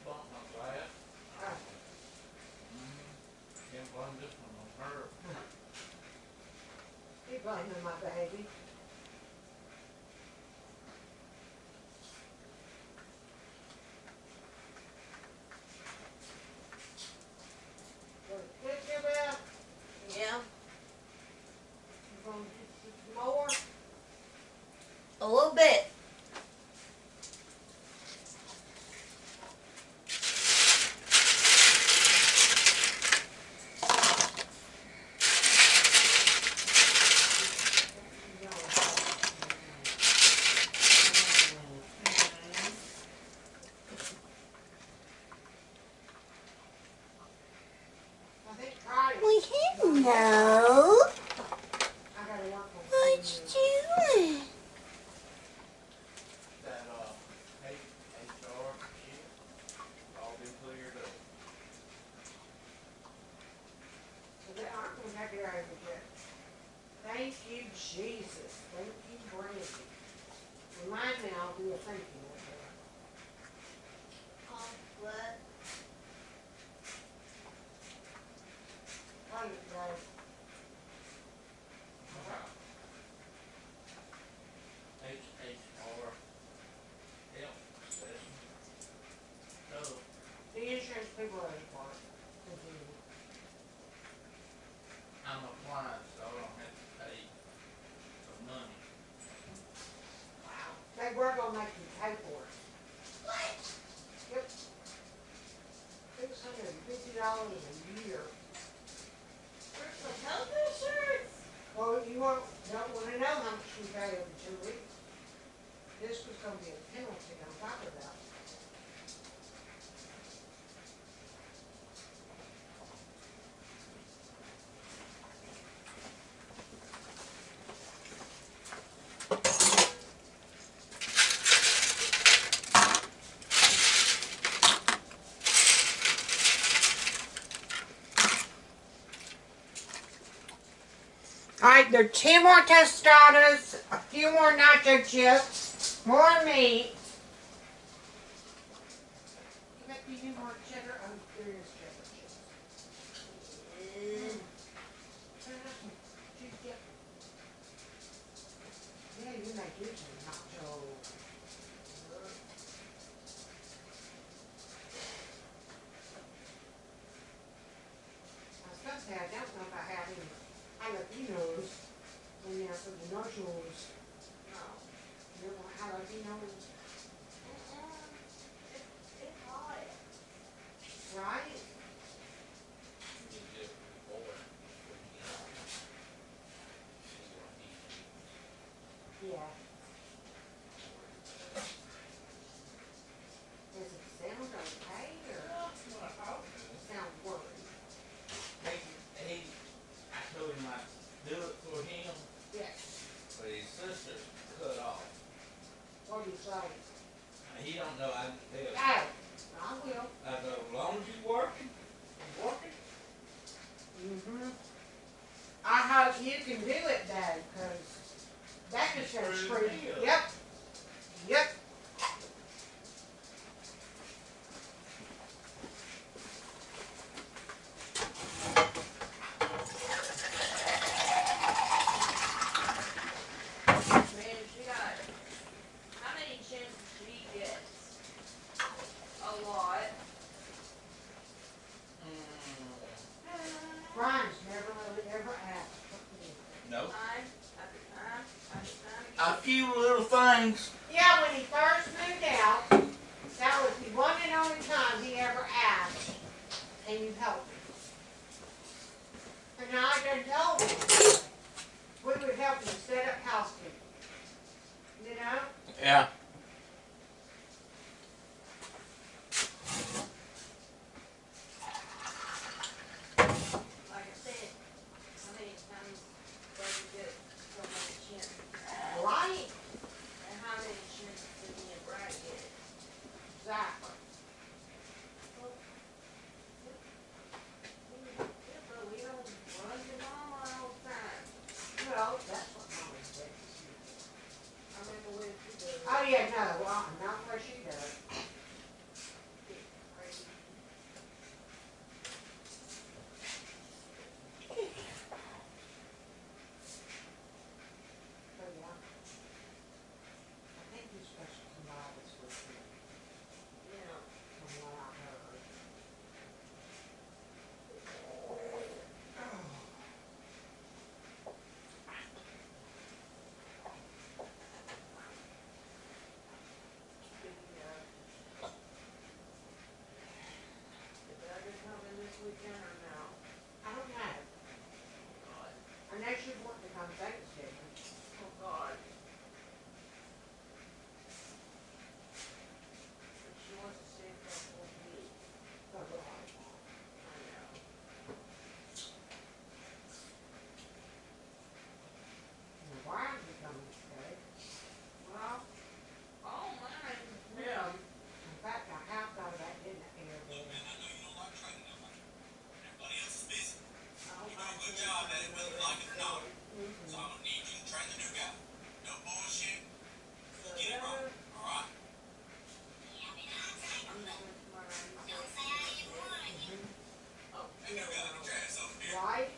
Bump my glass. Ah, Can't blame this one on her. keep blaming my baby. Was it good, Beth? Yeah, You gonna get some more? a little bit. I think Friday. Hello. I gotta work on What it. you doing? That, HR shit, all been cleared up. So they aren't gonna have it out of the jet. Thank you, Jesus. Thank you, Brandy. Remind me, I'll do a thank you with her. What? Thank you, guys. HR. Help session. So, The insurance people are in part. Continue. I'm applying, so I don't have to pay the money. Wow. They were gonna make you pay for it. What? Yep. $650 a year. Where's my health insurance? Well, you don't wanna know how much we pay every 2 weeks. This was gonna be a penalty on top of that. there are 2 more tostadas, a few more nacho chips, more meat. Let me do more cheddar. Oh, there is cheddar chips. Yeah, you make yours a nacho. I was going to say, I don't know if I have any jalapenos in there for the nachos. No. You don't want jalapenos? It's hot. Right? Yeah. Does it sound okay or sound worried? I told him I'd do it for him, Yes. but his sister cut off. What do you say? He don't know I can tell. Oh, I will. I go, as long as you working, I'm working. Mm-hmm. I hope you can do it though, because that just gonna screw you. Yep. Yep. Man, she got, how many chances she gets? A lot. Brian's never really ever asked what to do. No. Time after time after time. A few little things. Yeah, when he first moved out, that was the one and only time he ever asked, can you help me? And I done told him we would help him set up housekeeping. You know? Yeah. Like I said, how many times does he get so many chances? Right? And how many chances did me and Brad get? Exactly. But we don't run to mama all the time. Well, that's what Mama said. I remember when she did. Oh yeah, no, well, not what she does. Crazy. So yeah. I think he's supposed to come by this weekend, Yeah. from what I heard. Is Doug coming this weekend or no? I don't know. God. Unless you want to come Thanksgiving. Oh God. But she wants to stay for a whole week. Oh, God. I know. And why aren't you coming today? Well, all mine, him. In fact, I have thought about getting an Airbnb. Right?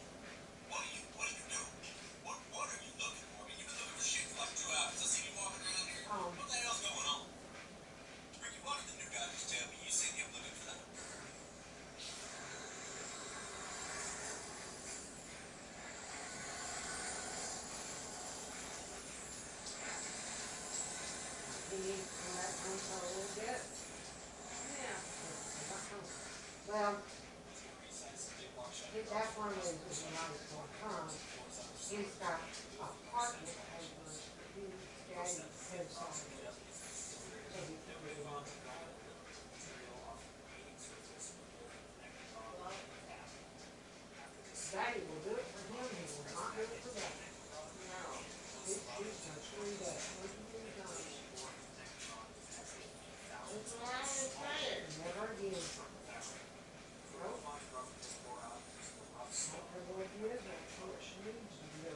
He needs to come back home for a little bit. Yeah. Well, that's one of the reasons why he's going to come. He's got apartment papers that he needs to stay co-sign. So he can do it on. Daddy will do it for him, he will not do it for Daddy. No. She's gonna screw that. What you do, John? That's what I was saying. Never again. Nope. I don't care what it is, that's what she needs to do.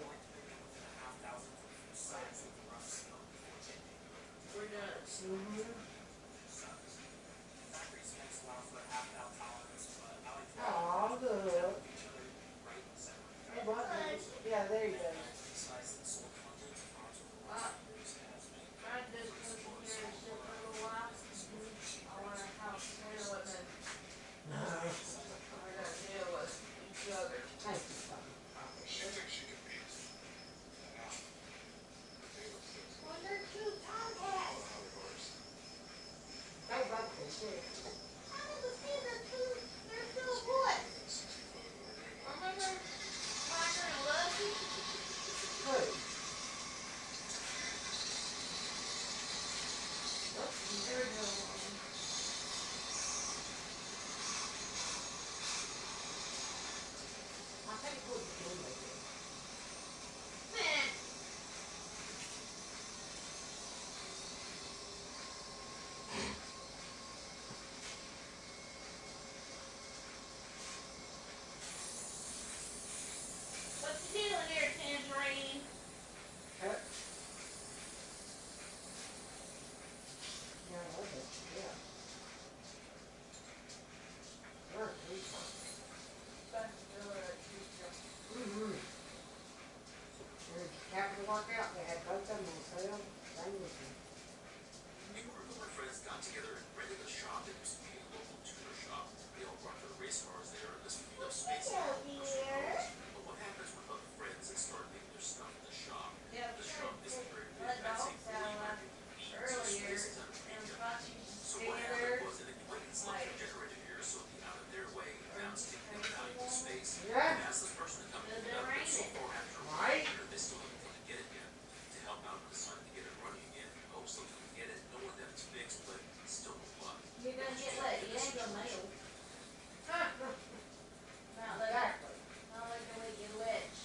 capital workout. They had both of them on sale. Same with me. A group of my friends got together and rented a shop that used to be a local tuner shop. They all brought their race cars there, and this freed up space in the But what happens when other friends that start making their stuff in the shop? The shop isn't very big. I'd say 40 by 50 feet, so space is unridiculous. So what happened was an acquaintance left their generator here, so to be out of their way, found taking up valuable space, and asked this person to come and pick it up. But so far after a year, they still haven't come to get it yet. To help out and decide to get it running again, hopes they'll come get it, knowing that it's fixed, but still no luck. You're gonna get what? You ain't gonna mail. Not like, Exactly. not like the Wicked Witch.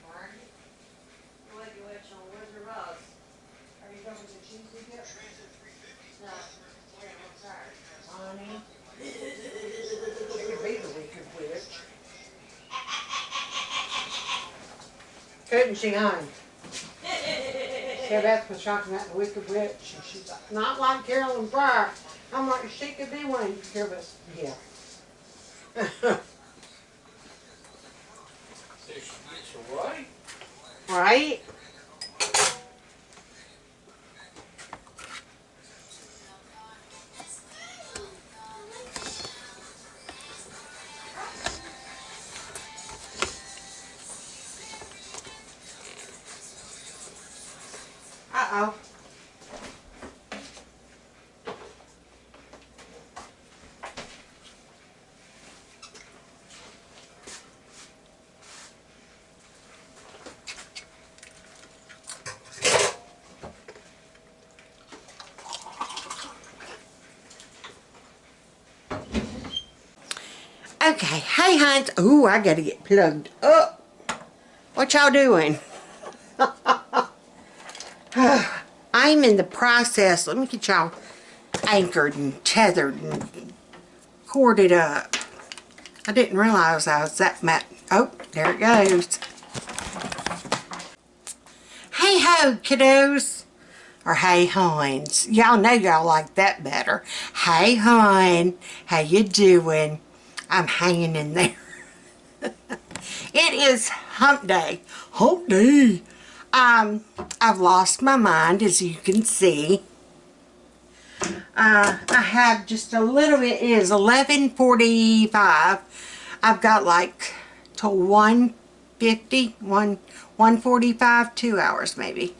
Right? The Wicked Witch on Wizard of Oz. Are you going to Tuesday yet? No, we're on Saturday. Honey. She could be the Wicked Witch. Couldn't she, honey? Yeah, Beth was talking about the Wicked Witch, and she's like, not like Carolyn Pryor. I'm like, she could be one. Here, but yeah. So she gets away. Right? Uh-oh. Okay, hey Hans. Ooh, I gotta get plugged up. What y'all doing? I'm in the process. Let me get y'all anchored and tethered and corded up. I didn't realize I was that much. Oh, there it goes. Hey ho, kiddos. Or hey Hines. Y'all know y'all like that better. Hey hon, how you doing? I'm hanging in there. It is hump day. Hump day. I've lost my mind, as you can see. I have just a little bit. It is 11:45. I've got like till 1:50, 1:45, 2 hours maybe.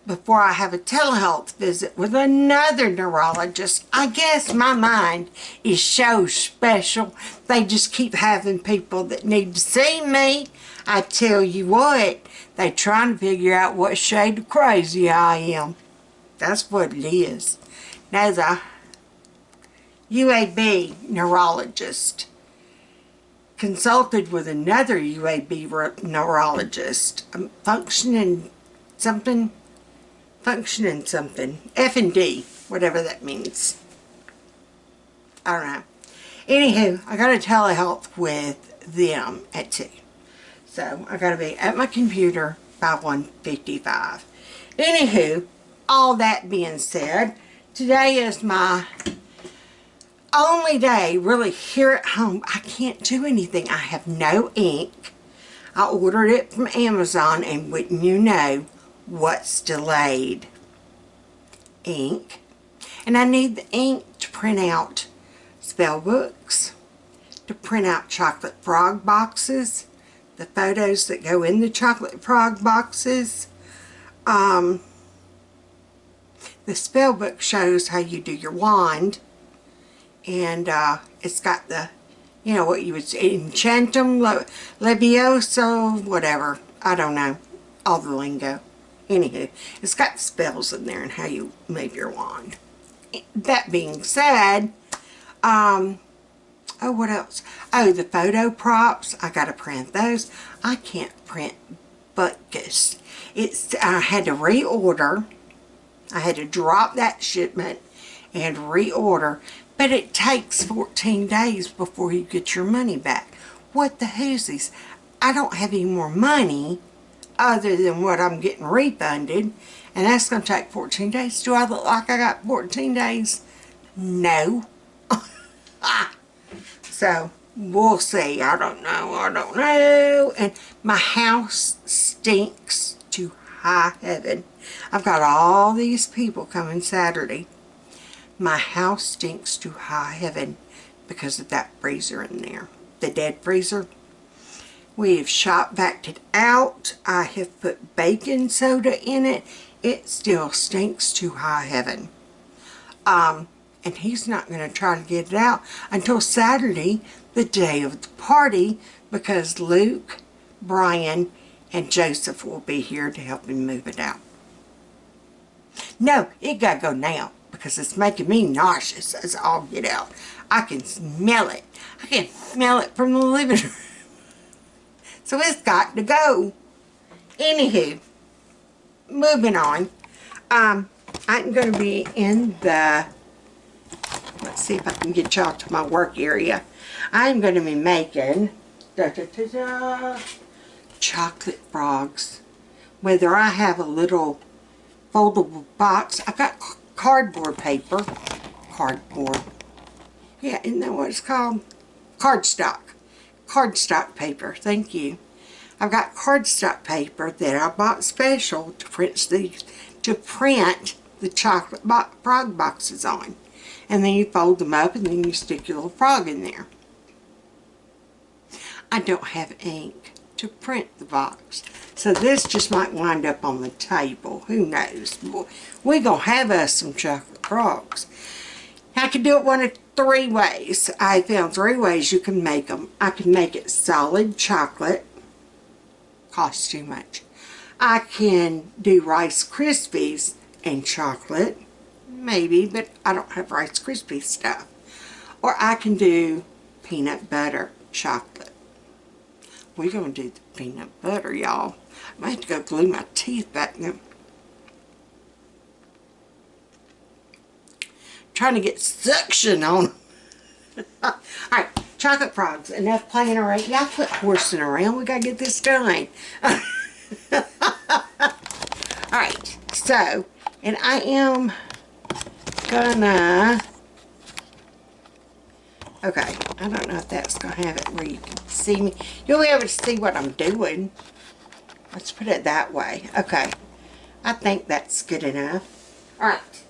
Before I have a telehealth visit with another neurologist. I guess my mind is so special. They just keep having people that need to see me. I tell you what, they trying to figure out what shade of crazy I am. That's what it is. Now the UAB neurologist consulted with another UAB neurologist, functioning something, F&D, whatever that means. I don't know. Anywho, I got a telehealth with them at 2. So, I got to be at my computer by 1:55. Anywho, all that being said, today is my only day really here at home. I can't do anything. I have no ink. I ordered it from Amazon, and wouldn't you know what's delayed? Ink. And I need the ink to print out spell books, to print out chocolate frog boxes, the photos that go in the chocolate frog boxes. The spell book shows how you do your wand, and it's got the, you know, what you would say, enchantum, levioso, whatever. I don't know. All the lingo. Anywho, it's got the spells in there and how you move your wand. That being said, oh, what else? Oh, the photo props. I gotta print those. I can't print butkus. I had to reorder. I had to drop that shipment and reorder. But it takes 14 days before you get your money back. What the hoosies? I don't have any more money other than what I'm getting refunded. And that's going to take 14 days. Do I look like I got 14 days? No. So, we'll see. I don't know. And my house stinks to high heaven. I've got all these people coming Saturday. My house stinks to high heaven because of that freezer in there. The dead freezer. We have shop vacked it out. I have put baking soda in it. It still stinks to high heaven. And he's not going to try to get it out until Saturday, the day of the party, because Luke, Brian, and Joseph will be here to help him move it out. No, it got to go now because it's making me nauseous as all get out. I can smell it. I can smell it from the living room. So it's got to go. Anywho, moving on. I'm going to be in the, let's see if I can get y'all to my work area. I'm going to be making chocolate frogs. Whether I have a little foldable box. I've got cardboard paper. Cardboard. Yeah, isn't that what it's called? Cardstock. Cardstock paper. Thank you. I've got cardstock paper that I bought special to print the chocolate frog boxes on. And then you fold them up and then you stick your little frog in there. I don't have ink to print the box. So this just might wind up on the table. Who knows? We're going to have us some chocolate frogs. I can do it one of 3 ways. I found 3 ways you can make them. I can make it solid chocolate. Costs too much. I can do Rice Krispies and chocolate. Maybe, but I don't have Rice Krispies stuff. Or I can do peanut butter chocolate. We're going to do the peanut butter, y'all. I might have to go glue my teeth back now. Trying to get suction on them. Alright, chocolate frogs. Enough playing around. Y'all quit horsing around. We got to get this done. Alright, so, and I am gonna, okay, I don't know if that's gonna have it where you can see me. You'll be able to see what I'm doing. Let's put it that way. Okay, I think that's good enough. Alright,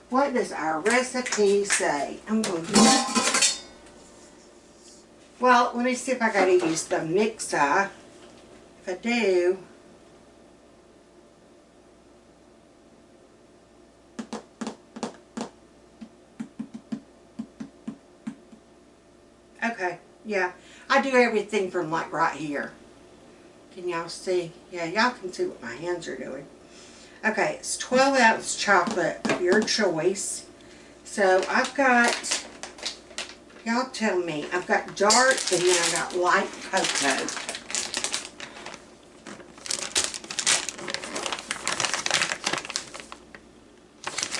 what does our recipe say? I'm going to use, well, let me see if I gotta use the mixer. If I do, okay, yeah, I do everything from like right here. Can y'all see? Yeah, y'all can see what my hands are doing. Okay, it's 12-ounce chocolate of your choice. So I've got, y'all tell me, I've got dark and then I've got light cocoa.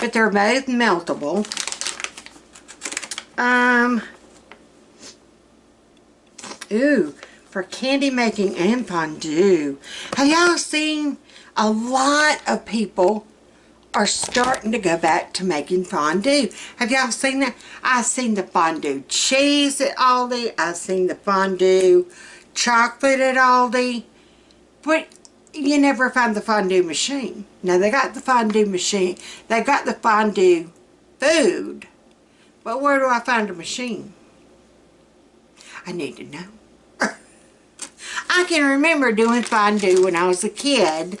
But they're both meltable. Ooh, for candy making and fondue. Have y'all seen a lot of people are starting to go back to making fondue? Have y'all seen that? I've seen the fondue cheese at Aldi. I've seen the fondue chocolate at Aldi. But you never find the fondue machine. Now they got the fondue machine. They got the fondue food. But where do I find a machine? I need to know. I can remember doing fondue when I was a kid,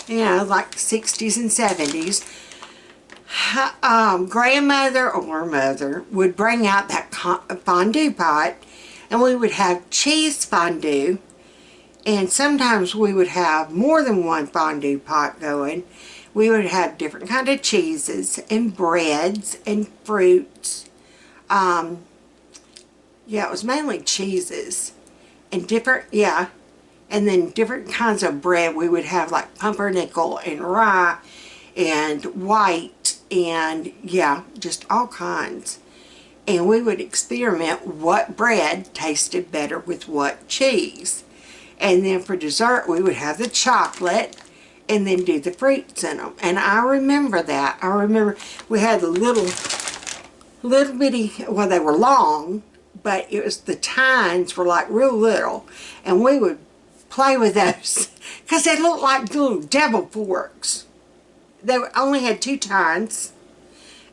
you know, like the 60s and 70s. Grandmother or mother would bring out that fondue pot, and we would have cheese fondue, and sometimes we would have more than one fondue pot going. We would have different kind of cheeses and breads and fruits. Yeah, it was mainly cheeses and different, yeah, and then different kinds of bread. We would have like pumpernickel and rye and white and yeah, just all kinds. And we would experiment what bread tasted better with what cheese. And then for dessert we would have the chocolate and then do the fruits in them. And I remember that. I remember we had the little bitty, well, they were long, but it was the tines were like real little, and we would play with those because they looked like little devil forks. They only had 2 tines,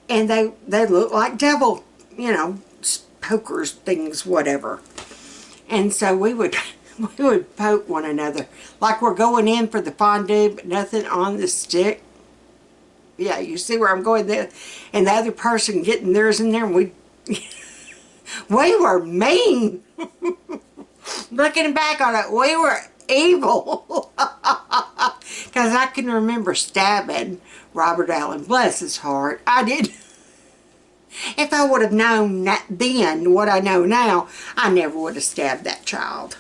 and they looked like devil, you know, pokers, things, whatever. And so we would poke one another like we're going in for the fondue, but nothing on the stick. Yeah, you see where I'm going there? And the other person getting theirs in there, and we were mean. Looking back on it, we were evil. Because I can remember stabbing Robert Allen, bless his heart. I did. If I would have known then what I know now, I never would have stabbed that child.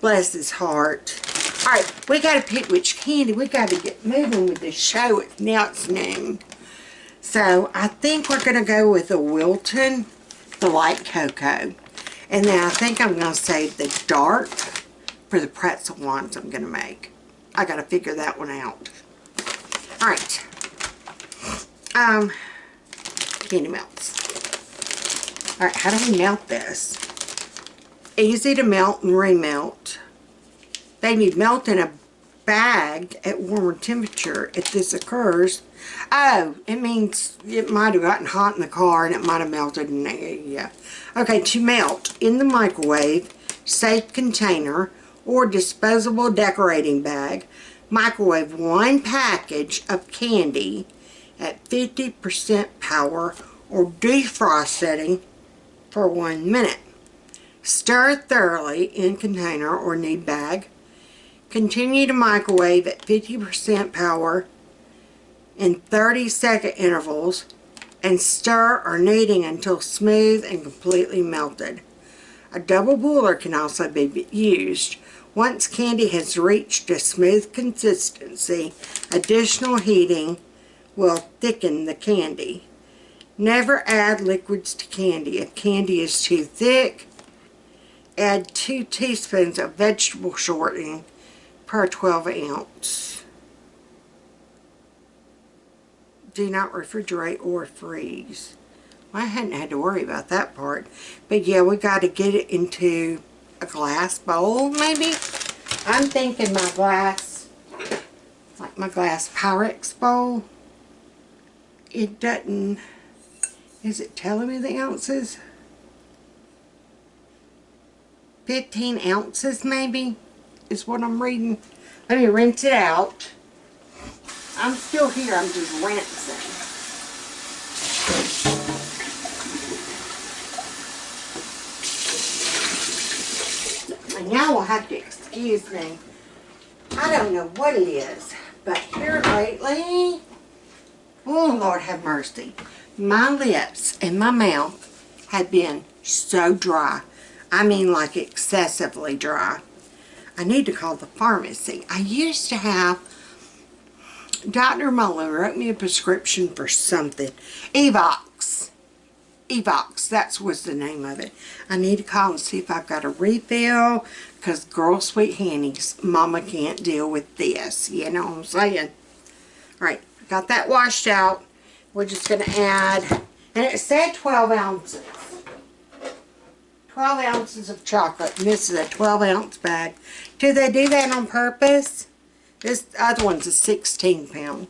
Bless his heart. Alright, we got to pick which candy. We got to get moving with this show. Now it's noon. So, I think we're going to go with the Wilton, the light cocoa. And then I think I'm going to save the dark for the pretzel ones I'm going to make. I got to figure that one out. Alright. Candy melts. Alright, how do we melt this? Easy to melt and remelt. They need melt in a bag at warmer temperature if this occurs. Oh, it means it might have gotten hot in the car and it might have melted in there. Yeah. Okay, to melt in the microwave, safe container, or disposable decorating bag, microwave 1 package of candy at 50% power or defrost setting for 1 minute. Stir thoroughly in container or knead bag. Continue to microwave at 50% power in 30-second intervals and stir or kneading until smooth and completely melted. A double boiler can also be used. Once candy has reached a smooth consistency, additional heating will thicken the candy. Never add liquids to candy. If candy is too thick, add 2 teaspoons of vegetable shortening per 12 ounce. Do not refrigerate or freeze. Well, I hadn't had to worry about that part. But yeah, we got to get it into a glass bowl, maybe. I'm thinking my glass, like my glass Pyrex bowl. It doesn't, is it telling me the ounces? 15 ounces maybe is what I'm reading. Let me rinse it out. I'm still here, I'm just rinsing. And y'all will have to excuse me. I don't know what it is, but here lately, oh Lord have mercy, my lips and my mouth have been so dry. I mean like excessively dry. I need to call the pharmacy. I used to have, Dr. Muller wrote me a prescription for something. Evox. Evox, that was the name of it. I need to call and see if I've got a refill, because girl sweet handies, mama can't deal with this. You know what I'm saying? Alright, got that washed out. We're just going to add, and it said 12 ounces. 12 ounces of chocolate, and this is a 12 ounce bag. Do they do that on purpose? This other one's a 16 pound.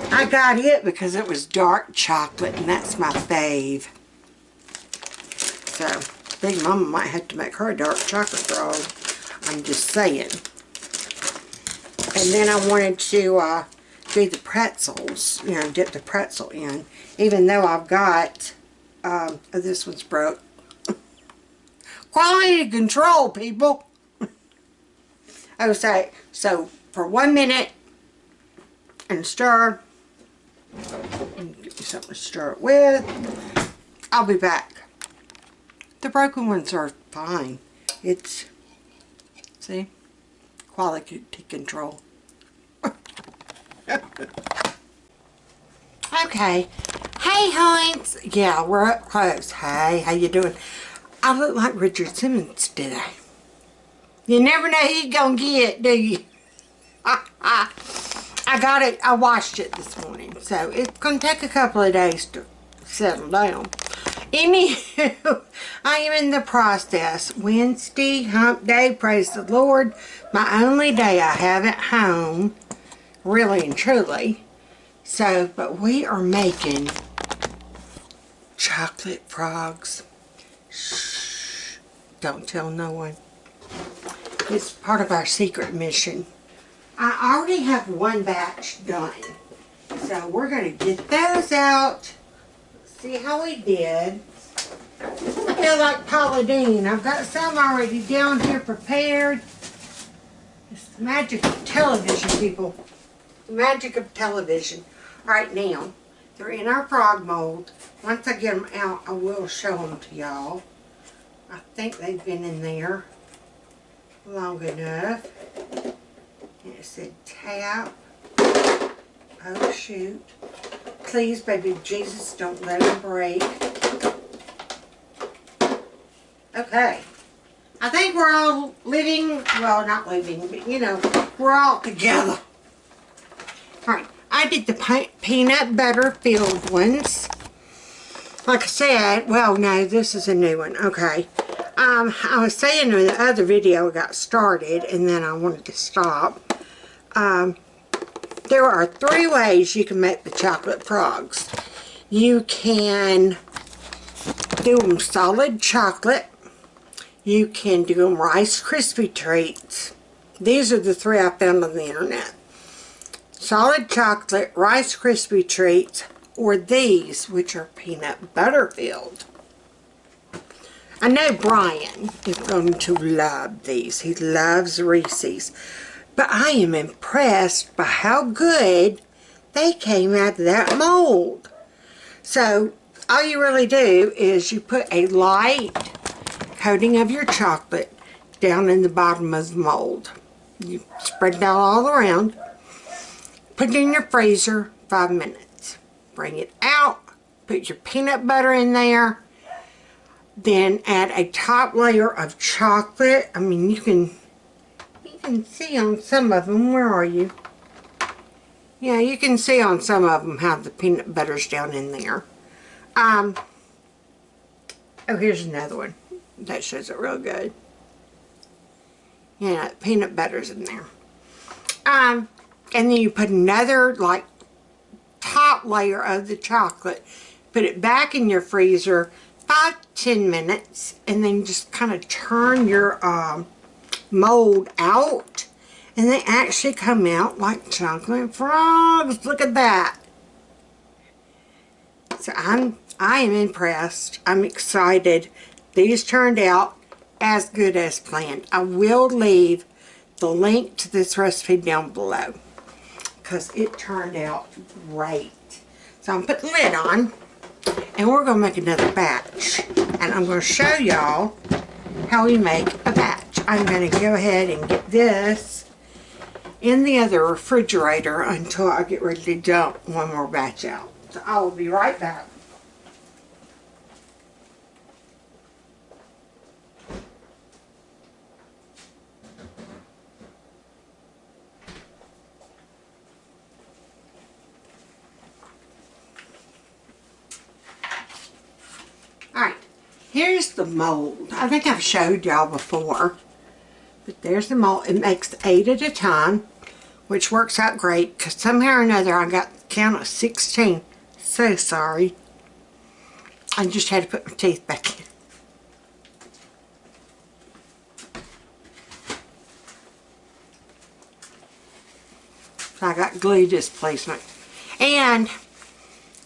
I got it because it was dark chocolate, and that's my fave. So, Big Mama might have to make her a dark chocolate frog. I'm just saying. And then I wanted to do the pretzels, you know, dip the pretzel in. Even though I've got, oh, this one's broke. Quality control, people. I was like, so for 1 minute and stir. Get me something to stir it with. I'll be back. The broken ones are fine. It's, see, quality control. Okay. Hey, Heinz. Yeah, we're up close. Hey, how you doing? I look like Richard Simmons today. You never know who you're going to get, do you? I got it. I washed it this morning. So it's going to take a couple of days to settle down. Anywho, I am in the process. Wednesday, hump day, praise the Lord. My only day I have at home, really and truly. So, but we are making chocolate frogs. Shh, don't tell no one. It's part of our secret mission. I already have one batch done. So we're going to get those out. See how we did. I feel like Paula Deen. I've got some already down here prepared. It's the magic of television, people. The magic of television. Right now, they're in our frog mold. Once I get them out, I will show them to y'all. I think they've been in there long enough. And it said tap. Oh shoot. Please, baby Jesus, don't let them break. Okay. I think we're all living, well, not living, but you know, we're all together. Alright, I did the peanut butter filled ones. Like I said, well, no, this is a new one. Okay. I was saying in the other video got started and then I wanted to stop. There are 3 ways you can make the chocolate frogs. You can do them solid chocolate. You can do them Rice Krispie treats. These are the 3 I found on the internet. Solid chocolate, Rice Krispie treats, or these, which are peanut butter filled. I know Brian is going to love these. He loves Reese's. But I am impressed by how good they came out of that mold. So, all you really do is you put a light coating of your chocolate down in the bottom of the mold. You spread it out all around. Put it in your freezer 5 minutes. Bring it out. Put your peanut butter in there. Then add a top layer of chocolate. I mean, you can see on some of them. Where are you? Yeah, you can see on some of them how the peanut butter's down in there. Oh, here's another one. That shows it real good. Yeah, peanut butter's in there. And then you put another, like, top layer of the chocolate. Put it back in your freezer 5 to 10 minutes. And then just kind of turn your mold out. And they actually come out like chocolate frogs. Look at that. So I am impressed. I'm excited. These turned out as good as planned. I will leave the link to this recipe down below because it turned out great. So I'm putting the lid on and we're going to make another batch. And I'm going to show y'all how we make a batch. I'm going to go ahead and get this in the other refrigerator until I get ready to dump one more batch out. So I will be right back. Alright, here's the mold. I think I've showed y'all before. But there's the mold. It makes 8 at a time, which works out great because somehow or another I got the count of 16. So sorry. I just had to put my teeth back in. So I got glue displacement. And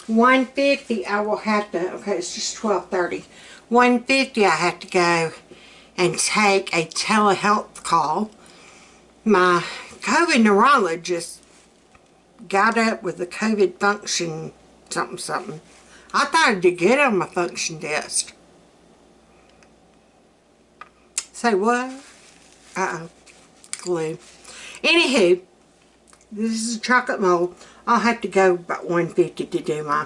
150 I will have to, okay, it's just 12:30. 150 I have to go and take a telehealth call. My COVID neurologist got up with a COVID function something. I thought I did good on my function test. Say what? Uh-oh. Glue. Anywho, this is a chocolate mold. I'll have to go about 150 to do my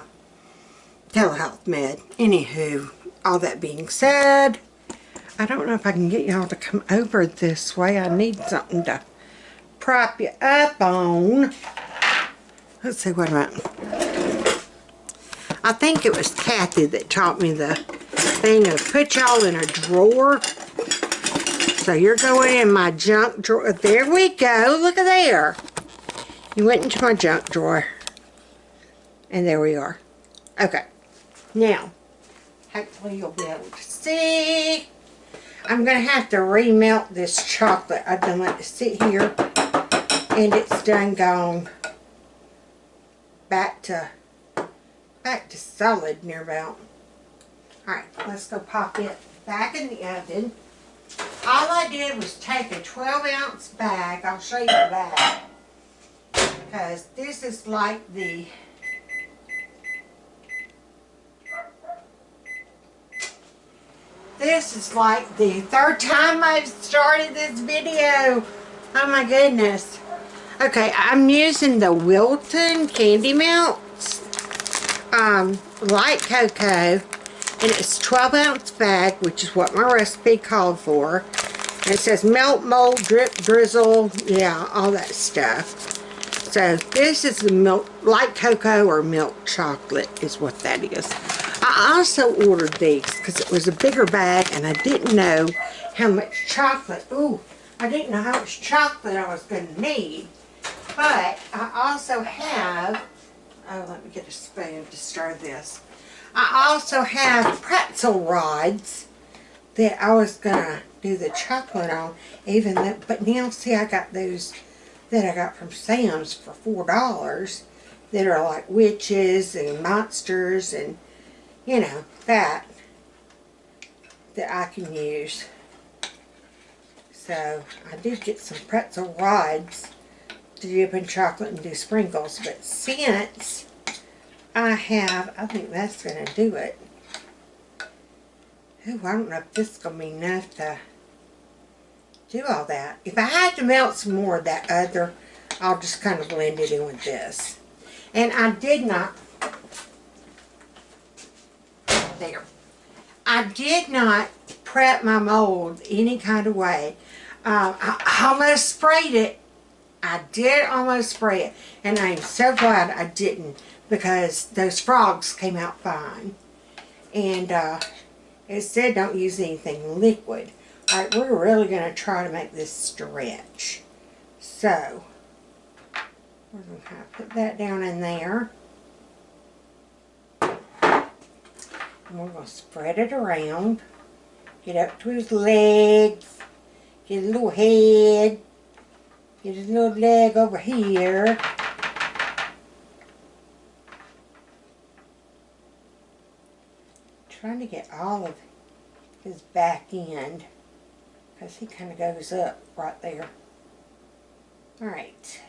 telehealth med. Anywho, all that being said, I don't know if I can get y'all to come over this way. I need something to prop you up on. Let's see, wait a minute. I think it was Kathy that taught me the thing of put y'all in a drawer. So you're going in my junk drawer. There we go. Look at there. You went into my junk drawer. And there we are. Okay. Now, hopefully you'll be able to see. I'm going to have to remelt this chocolate. I've done let it sit here. And it's done gone back to solid near about. Alright, let's go pop it back in the oven. All I did was take a 12-ounce bag. I'll show you the bag. Because this is like the third time I've started this video. Oh my goodness. Okay, I'm using the Wilton Candy Melts, light cocoa, and it's 12-ounce bag, which is what my recipe called for. And it says melt, mold, drip, drizzle, yeah, all that stuff. So this is the milk, light cocoa or milk chocolate is what that is. I also ordered these because it was a bigger bag and I didn't know how much chocolate, I didn't know how much chocolate I was going to need. But I also have, let me get a spoon to stir this. I also have pretzel rods that I was going to do the chocolate on. But now see, I got those that I got from Sam's for $4 that are like witches and monsters and, you know, that I can use. So I did get some pretzel rods to dip in chocolate and do sprinkles, but since I think that's going to do it. Ooh, I don't know if this is going to be enough to do all that. If I had to melt some more of that other, I'll just kind of blend it in with this. And I did not, there. I did not prep my mold any kind of way. I almost sprayed it. I did almost spray it, and I'm so glad I didn't because those frogs came out fine. And it said don't use anything liquid. Alright, we're really going to try to make this stretch. So, we're going to kind of put that down in there. And we're going to spread it around. Get up to his legs. Get a little head. Get his little leg over here. Trying to get all of his back end because he kind of goes up right there. Alright.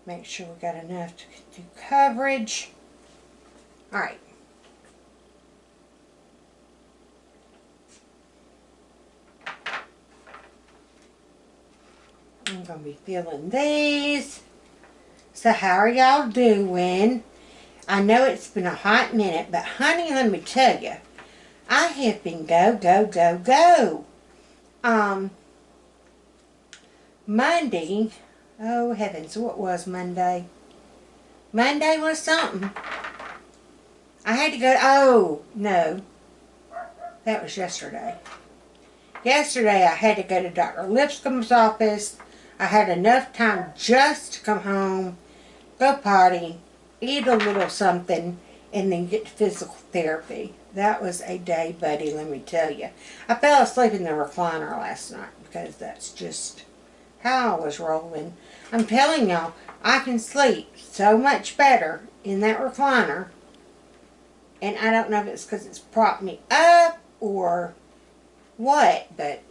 Make sure we got enough to do coverage. Alright. I'm going to be filling these. So how are y'all doing? I know it's been a hot minute, but honey, let me tell you, I have been go. Monday, oh heavens, what was Monday? Monday was something. I had to go, oh, no, that was yesterday. Yesterday I had to go to Dr. Lipscomb's office. I had enough time just to come home, go potty, eat a little something, and then get to physical therapy. That was a day, buddy, let me tell you. I fell asleep in the recliner last night because that's just how I was rolling. I'm telling y'all, I can sleep so much better in that recliner. And I don't know if it's because it's propped me up or what, but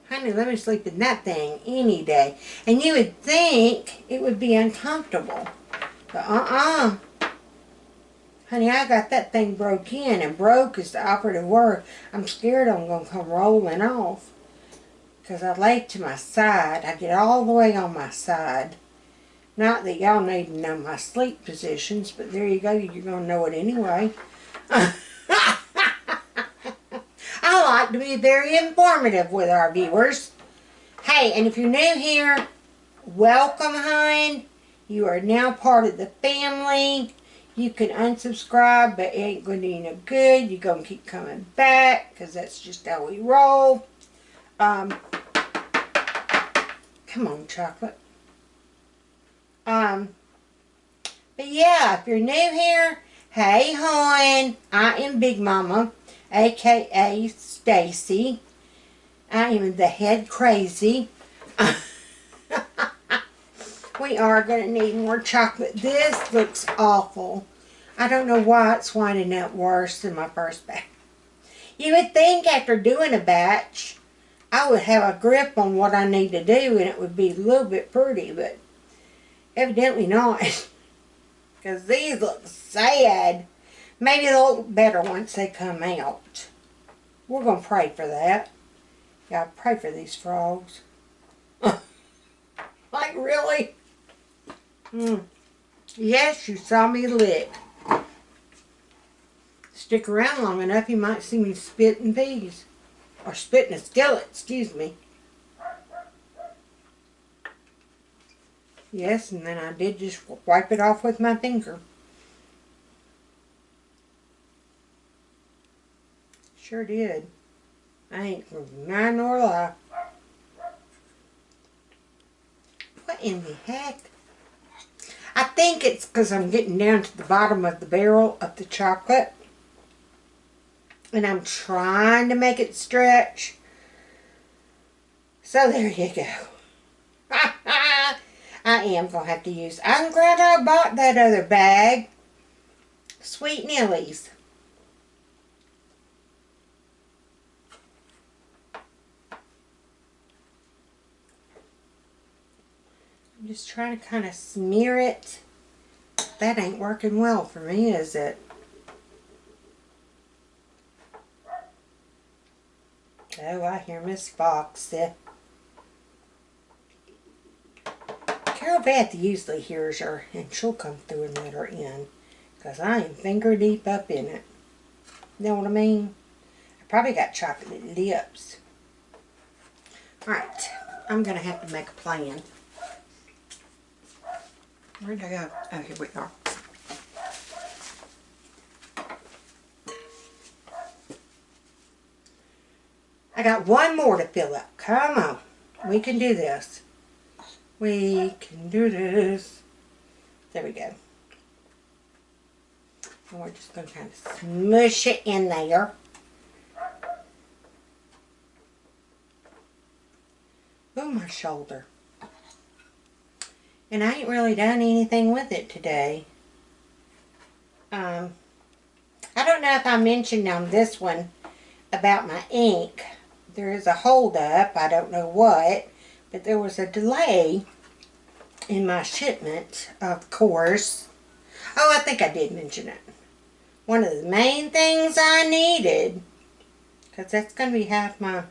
honey, let me sleep in that thing any day. And you would think it would be uncomfortable. But honey, I got that thing broke in, and broke is the operative word. I'm scared I'm going to come rolling off. Because I lay to my side. I get all the way on my side. Not that y'all need to know my sleep positions, but there you go. You're going to know it anyway. I like to be very informative with our viewers. Hey, and if you're new here, welcome, hon. You are now part of the family. You can unsubscribe, but it ain't going to do you no good. You're going to keep coming back because that's just how we roll. Come on, chocolate. But yeah, if you're new here, hey hon, I am Big Mama, aka Stacy. I am the head crazy. We are going to need more chocolate. This looks awful. I don't know why it's winding up worse than my first batch. You would think after doing a batch, I would have a grip on what I need to do and it would be a little bit pretty, but evidently not. Because these look sad. Maybe they'll look better once they come out. We're going to pray for that. Yeah, pray for these frogs. Like, really? Yes, you saw me lick. Stick around long enough, you might see me spitting peas. Or spitting a skillet, excuse me. Yes, and then I did just wipe it off with my finger. Sure did. I ain't lying nor lie. What in the heck? I think it's because I'm getting down to the bottom of the barrel of the chocolate. And I'm trying to make it stretch. So there you go. I am going to have to use. I'm glad I bought that other bag. Sweet Nillies. I'm just trying to kind of smear it. That ain't working well for me, is it? Oh, I hear Miss Foxy. Carol Beth usually hears her, and she'll come through and let her in. Because I am finger deep up in it. You know what I mean? I probably got chocolate lips. Alright, I'm going to have to make a plan. Where'd I go? Oh, here we are. I got one more to fill up. Come on. We can do this. We can do this. There we go. And we're just going to kind of smush it in there. Oh, my shoulder. And I ain't really done anything with it today. I don't know if I mentioned on this one about my ink. There is a hold up, I don't know what, but there was a delay in my shipment, of course. Oh, I think I did mention it. One of the main things I needed, because that's going to be half my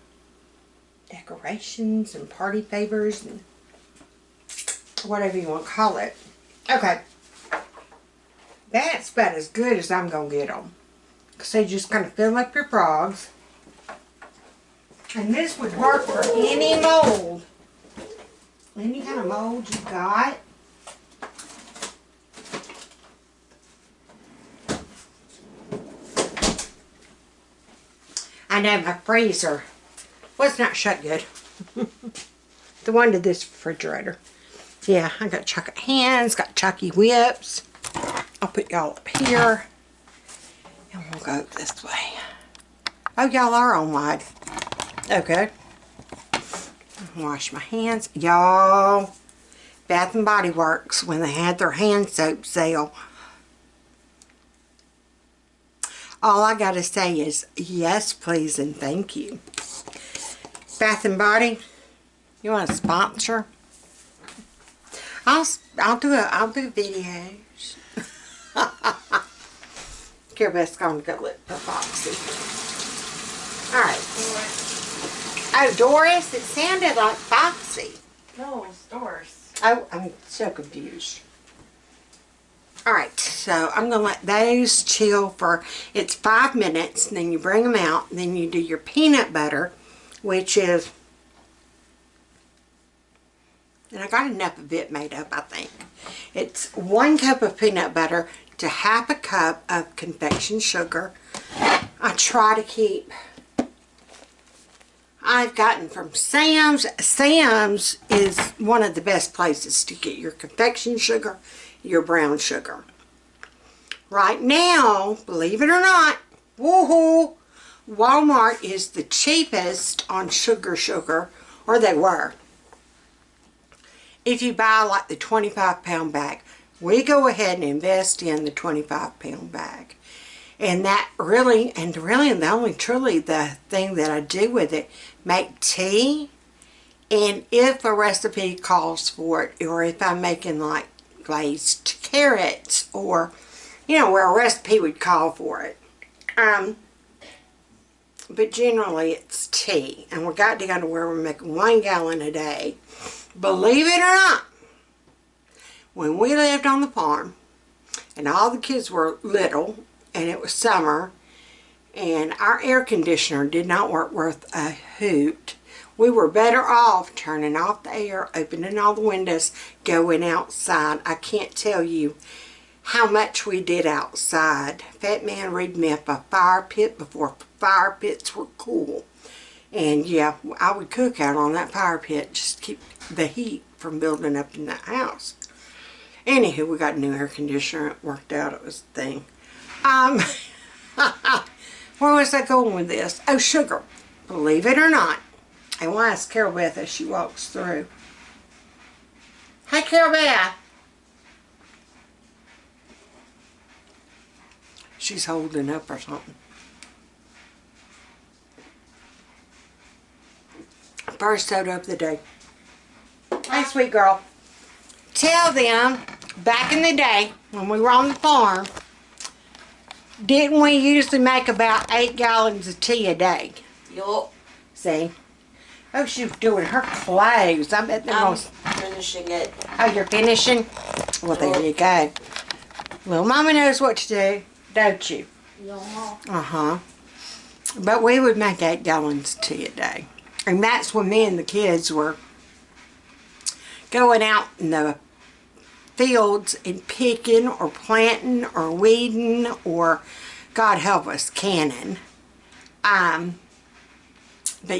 decorations and party favors and whatever you want to call it. Okay. That's about as good as I'm going to get them. Because they just kind of fill up your frogs. And this would work for any mold. Any kind of mold you got. I know my freezer was not shut good. The one to this refrigerator. Yeah, I got chocolate hands, got chalky whips. I'll put y'all up here. And we'll go this way. Oh, y'all are on wide. Okay. Wash my hands. Y'all, Bath and Body Works, when they had their hand soap sale. All I gotta say is yes, please, and thank you. Bath and Body, you want a sponsor? I'll do videos. Care Beth's gonna go look for Foxy. Alright. Oh, Doris? It sounded like Foxy. No, it's Doris. Oh, I'm so confused. Alright, so I'm going to let those chill for, it's 5 minutes, and then you bring them out, and then you do your peanut butter, which is And I got enough of it made up, I think. It's 1 cup of peanut butter to half a cup of confection sugar. I try to keep... I've gotten from Sam's. Sam's is one of the best places to get your confection sugar, your brown sugar. Right now, believe it or not, woohoo, Walmart is the cheapest on sugar, or they were. If you buy like the 25-pound bag, we go ahead and invest in the 25-pound bag. And that really, the only truly the thing that I do with it, make tea. And if a recipe calls for it, or if I'm making like glazed carrots, or, you know, where a recipe would call for it. But generally it's tea. And we got down to where we're making 1 gallon a day. Believe it or not, when we lived on the farm, and all the kids were little, and it was summer, and our air conditioner did not work worth a hoot, we were better off turning off the air, opening all the windows, going outside. I can't tell you how much we did outside. Fat Man rigged me up a fire pit before fire pits were cool. And yeah, I would cook out on that fire pit just to keep the heat from building up in that house. Anywho, we got a new air conditioner. It worked out. It was the thing. Where was I going with this? Oh, sugar. Believe it or not. And we'll ask Carol Beth as she walks through. Hey, Carol Beth. She's holding up or something. First soda of the day. Hey, sweet girl. Tell them, back in the day, when we were on the farm, didn't we usually make about 8 gallons of tea a day? Yup. See? Oh, she's doing her clothes. I bet they're going to... Finishing it. Oh, you're finishing? Well, there you go. Little mama knows what to do, don't you? Yeah. Uh-huh. But we would make 8 gallons of tea a day. And that's when me and the kids were going out in the fields and picking or planting or weeding or, God help us, canning. But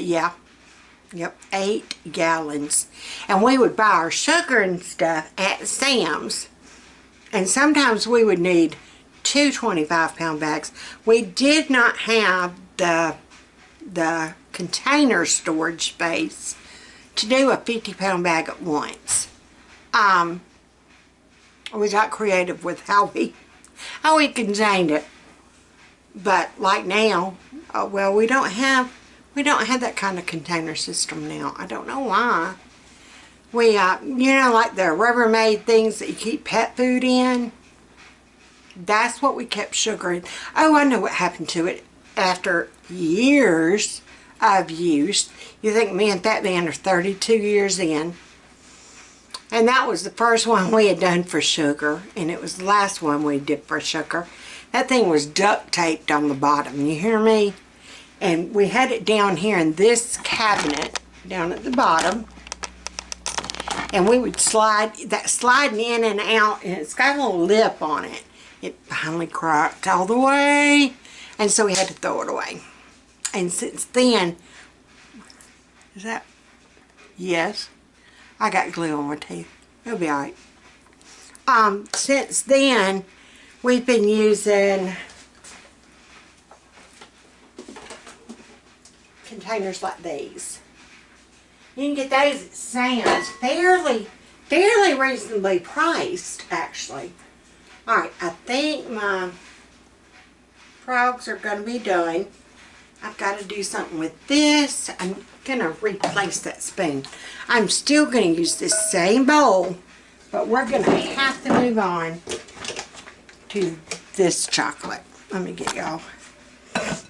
yeah, yep, 8 gallons. And we would buy our sugar and stuff at Sam's. And sometimes we would need 2 25-pound bags. We did not have the container storage space to do a 50-pound bag at once. We got creative with how we contained it. But like now, well, we don't have that kind of container system now. I don't know why. We you know, like the Rubbermaid things that you keep pet food in. That's what we kept sugar in. Oh, I know what happened to it after years of use. You think me and Fat Man are 32 years in. And that was the first one we had done for sugar. And it was the last one we did for sugar. That thing was duct taped on the bottom. You hear me? And we had it down here in this cabinet, down at the bottom. And we would sliding in and out. And it's got a little lip on it. It finally cracked all the way. And so we had to throw it away. And since then, is that, yes, I got glue on my teeth. It'll be alright. Since then, we've been using containers like these. You can get those at Sam's, fairly reasonably priced, actually. Alright, I think my frogs are going to be done. I've got to do something with this. I'm going to replace that spoon. I'm still going to use this same bowl, but we're going to have to move on to this chocolate. Let me get y'all.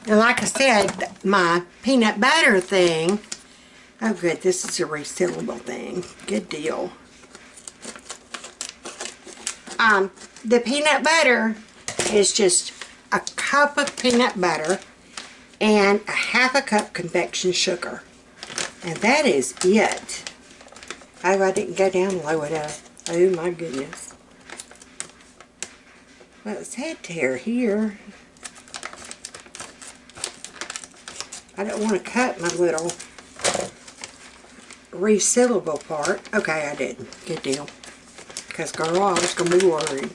And like I said, my peanut butter thing, oh good, this is a resealable thing. Good deal. The peanut butter is just a cup of peanut butter and a half a cup confection sugar. And that is it. Oh, I didn't go down low enough. Oh my goodness. Well, it's head tear here. I don't want to cut my little resealable part. Okay, I didn't. Good deal. Because girl, I was going to be worried.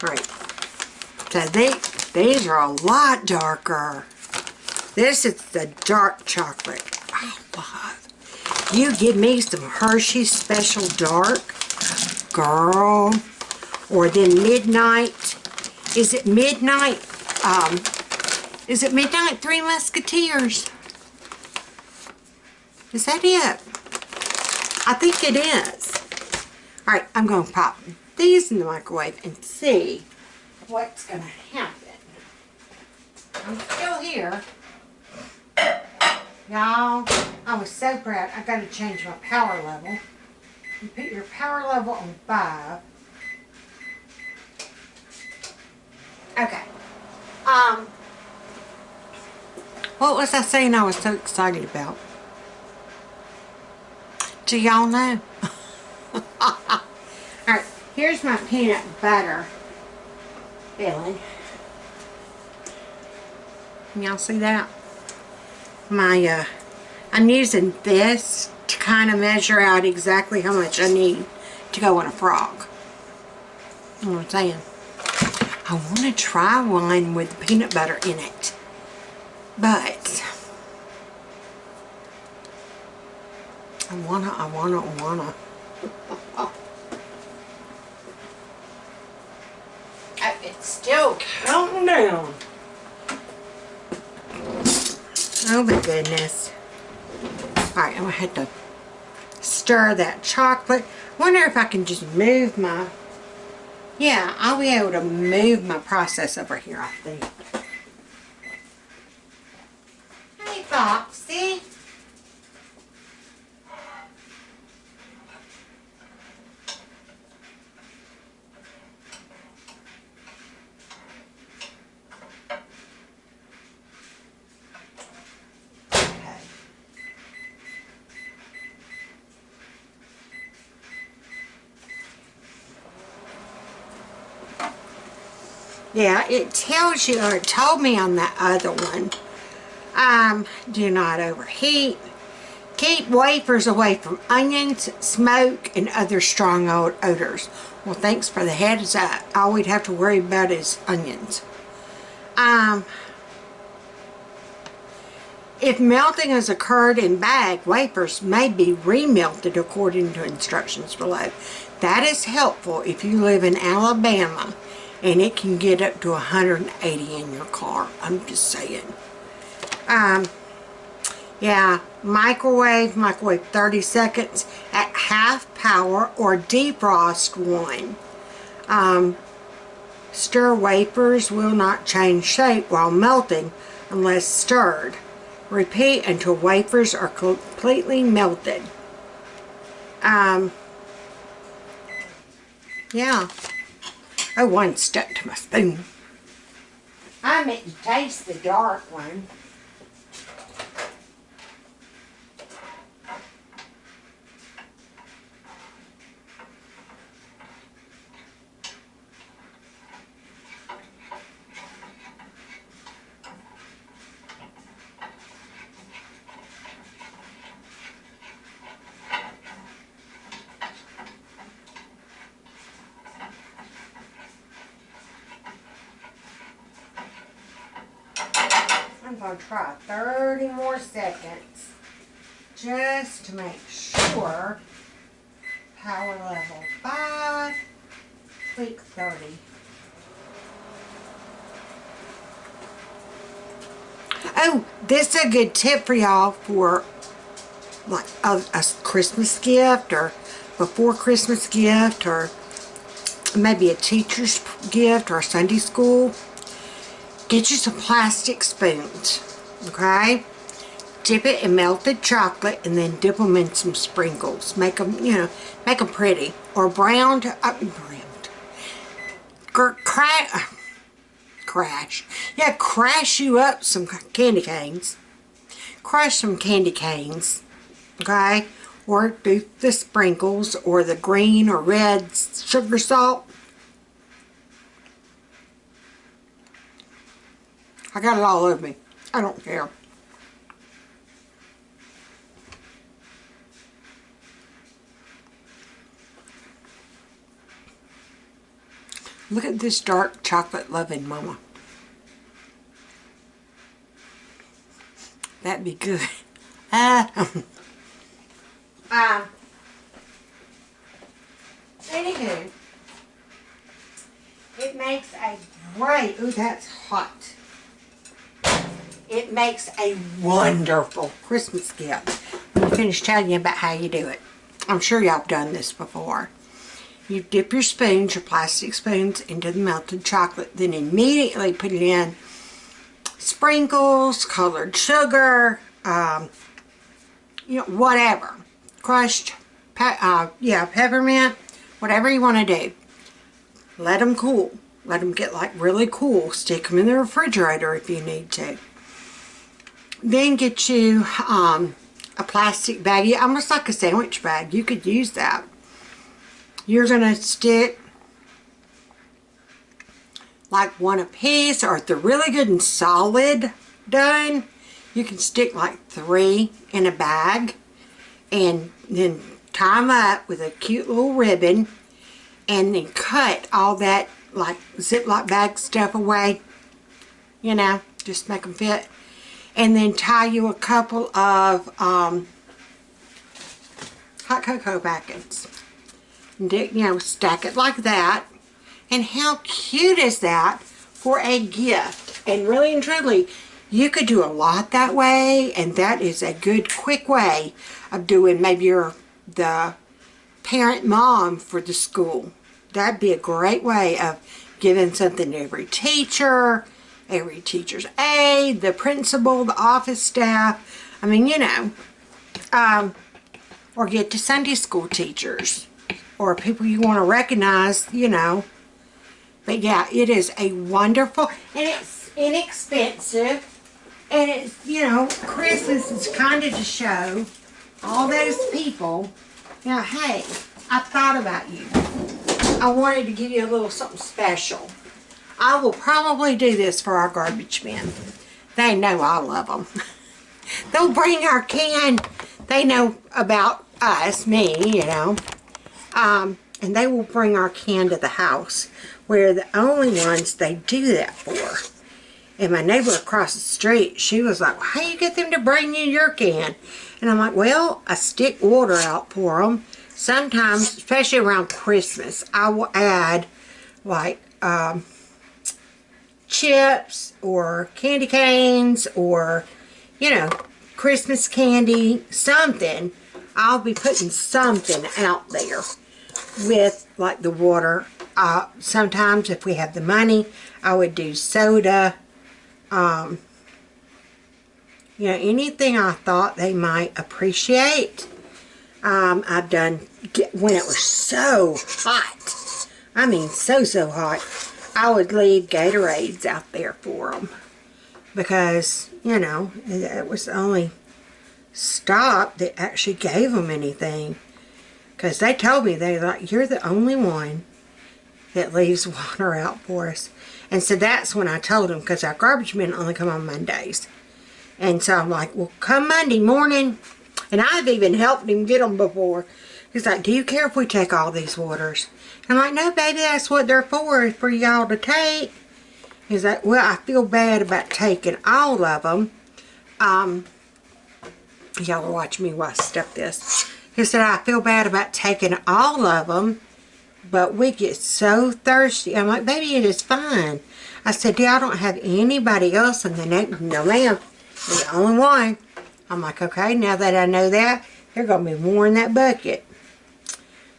Alright. So these are a lot darker. This is the dark chocolate. Oh, love. You give me some Hershey's Special Dark. Girl. Or then Midnight. Is it Midnight? Is it Midnight Three Musketeers? Is that it? I think it is. Alright, I'm going to pop these in the microwave and see what's going to happen. I'm still here. Y'all, I was so proud. I got to change my power level. You put your power level on 5. Okay. What was I saying I was so excited about? Do y'all know? Alright, here's my peanut butter filling. Can y'all see that? I'm using this to kind of measure out exactly how much I need to go on a frog. You know what I'm saying? I want to try one with peanut butter in it. But I wanna. Oh, it's still counting down. Oh my goodness. Alright, I'm gonna have to stir that chocolate. Wonder if I can just move my... Yeah, I'll be able to move my process over here, I think. Hey, Foxy. Yeah, it tells you, or it told me on that other one, do not overheat. Keep wafers away from onions, smoke, and other strong odors. Well, thanks for the heads up. All we'd have to worry about is onions. If melting has occurred in bag, wafers may be remelted according to instructions below. That is helpful if you live in Alabama and it can get up to 180 in your car. I'm just saying. Yeah, microwave 30 seconds at half power or defrost 1. Stir wafers will not change shape while melting unless stirred. Repeat until wafers are completely melted. Yeah. Oh, one stuck to my spoon. I meant to taste the dark one. I'm going to try 30 more seconds just to make sure. Power level 5, click 30. Oh, this is a good tip for y'all for like a Christmas gift or before Christmas gift or maybe a teacher's gift or Sunday school. Get you some plastic spoons, okay? Dip it in melted chocolate and then dip them in some sprinkles. Make them, you know, make them pretty. Or browned. Crash. Yeah, crash you up some candy canes. Crush some candy canes, okay? or do the sprinkles or the green or red sugar salt. I got it all over me. I don't care. Look at this dark chocolate loving mama. That'd be good. Anywho, it makes a great, ooh, that's hot. It makes a wonderful Christmas gift. Let me finish telling you about how you do it. I'm sure y'all have done this before. You dip your spoons, your plastic spoons, into the melted chocolate, then immediately put it in sprinkles, colored sugar, you know, whatever. Crushed, peppermint, whatever you want to do. Let them cool. Let them get like really cool. Stick them in the refrigerator if you need to. Then get you a plastic baggie, almost like a sandwich bag. You could use that. You're going to stick like one a piece, or if they're really good and solid done, you can stick like 3 in a bag and then tie them up with a cute little ribbon and then cut all that like Ziploc bag stuff away, you know, just make them fit, and then tie you a couple of hot cocoa packets, and you know, stack it like that. And how cute is that for a gift? And really and truly, you could do a lot that way, and that is a good quick way of doing. Maybe you're the parent mom for the school. That'd be a great way of giving something to every teacher's aide, the principal, the office staff. I mean, you know, or get to Sunday school teachers or people you want to recognize, you know. But yeah, it is a wonderful, and it's inexpensive, and it's, you know, Christmas is kind of to show all those people, you know, hey, I thought about you. I wanted to give you a little something special. I will probably do this for our garbage men. They know I love them. They'll bring our can. They know about us, me, you know. And they will bring our can to the house. We're the only ones they do that for. And my neighbor across the street, she was like, well, how do you get them to bring you your can? And I'm like, well, I stick water out for them. Sometimes, especially around Christmas, I will add like chips or candy canes or, you know, Christmas candy, something. I'll be putting something out there with like the water. Sometimes if we have the money, I would do soda. You know, anything I thought they might appreciate. I've done, when it was so hot, I mean so hot, I would leave Gatorades out there for them. Because, you know, it was the only stop that actually gave them anything. Because they told me, they were like, you're the only one that leaves water out for us. And so that's when I told them, because our garbage men only come on Mondays. And so I'm like, well, come Monday morning. And I've even helped him get them before. He's like, do you care if we take all these waters? And I'm like, no, baby, that's what they're for y'all to take. He's like, well, I feel bad about taking all of them. Y'all are watching me while I stuff this. He said, I feel bad about taking all of them, but we get so thirsty. I'm like, baby, it is fine. I said, yeah, I don't have anybody else in the neighborhood. No, ma'am, you're the only one. I'm like, okay, now that I know that, they're going to be more in that bucket.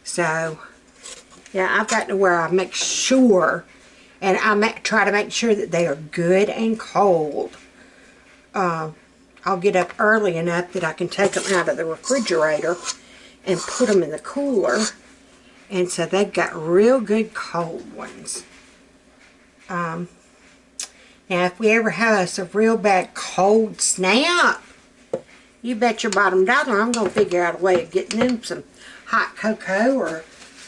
So, yeah, I've gotten to where I make sure, and I try to make sure that they are good and cold. I'll get up early enough that I can take them out of the refrigerator and put them in the cooler. And so they've got real good cold ones. Now, if we ever have us a real bad cold snap, you bet your bottom dollar I'm going to figure out a way of getting them some hot cocoa or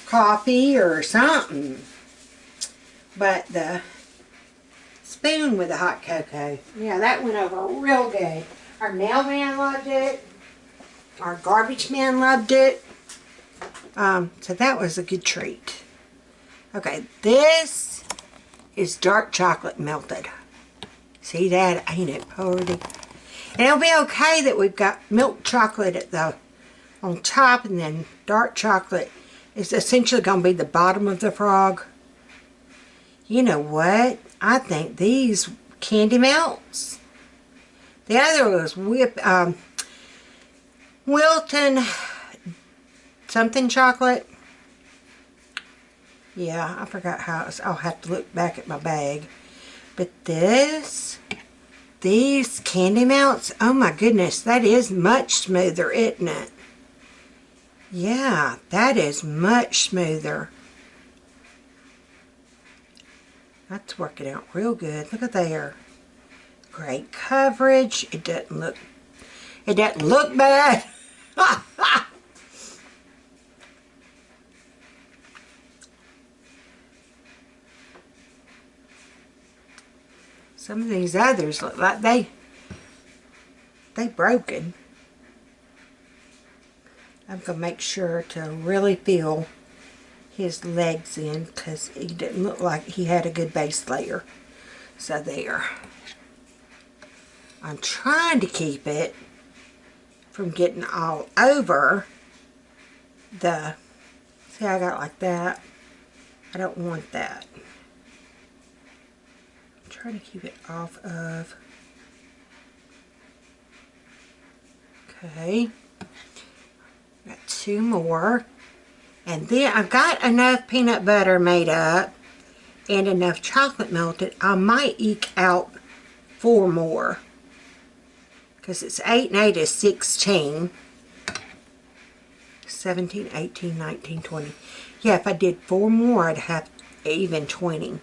coffee or something. But the spoon with the hot cocoa, yeah, that went over real good. Our nail man loved it. Our garbage man loved it. So that was a good treat. Okay, this is dark chocolate melted. See that? Ain't it pretty? And it'll be okay that we've got milk chocolate at the on top, and then dark chocolate is essentially going to be the bottom of the frog. You know what? I think these candy melts. The other was Wilton something chocolate. Yeah, I forgot how it was. I'll have to look back at my bag. But these candy melts, oh my goodness, that is much smoother, isn't it? Yeah, that is much smoother. That's working out real good. Look at there. Great coverage. It doesn't look bad. Some of these others look like they broken. I'm going to make sure to really feel his legs in, because he didn't look like he had a good base layer. So there. I'm trying to keep it from getting all over the, see how I got it like that? I don't want that. I'm trying to keep it off of. Okay. Got 2 more. And then I've got enough peanut butter made up and enough chocolate melted. I might eke out 4 more. Because it's 8 and 8 is 16. 17, 18, 19, 20. Yeah, if I did 4 more, I'd have even 20.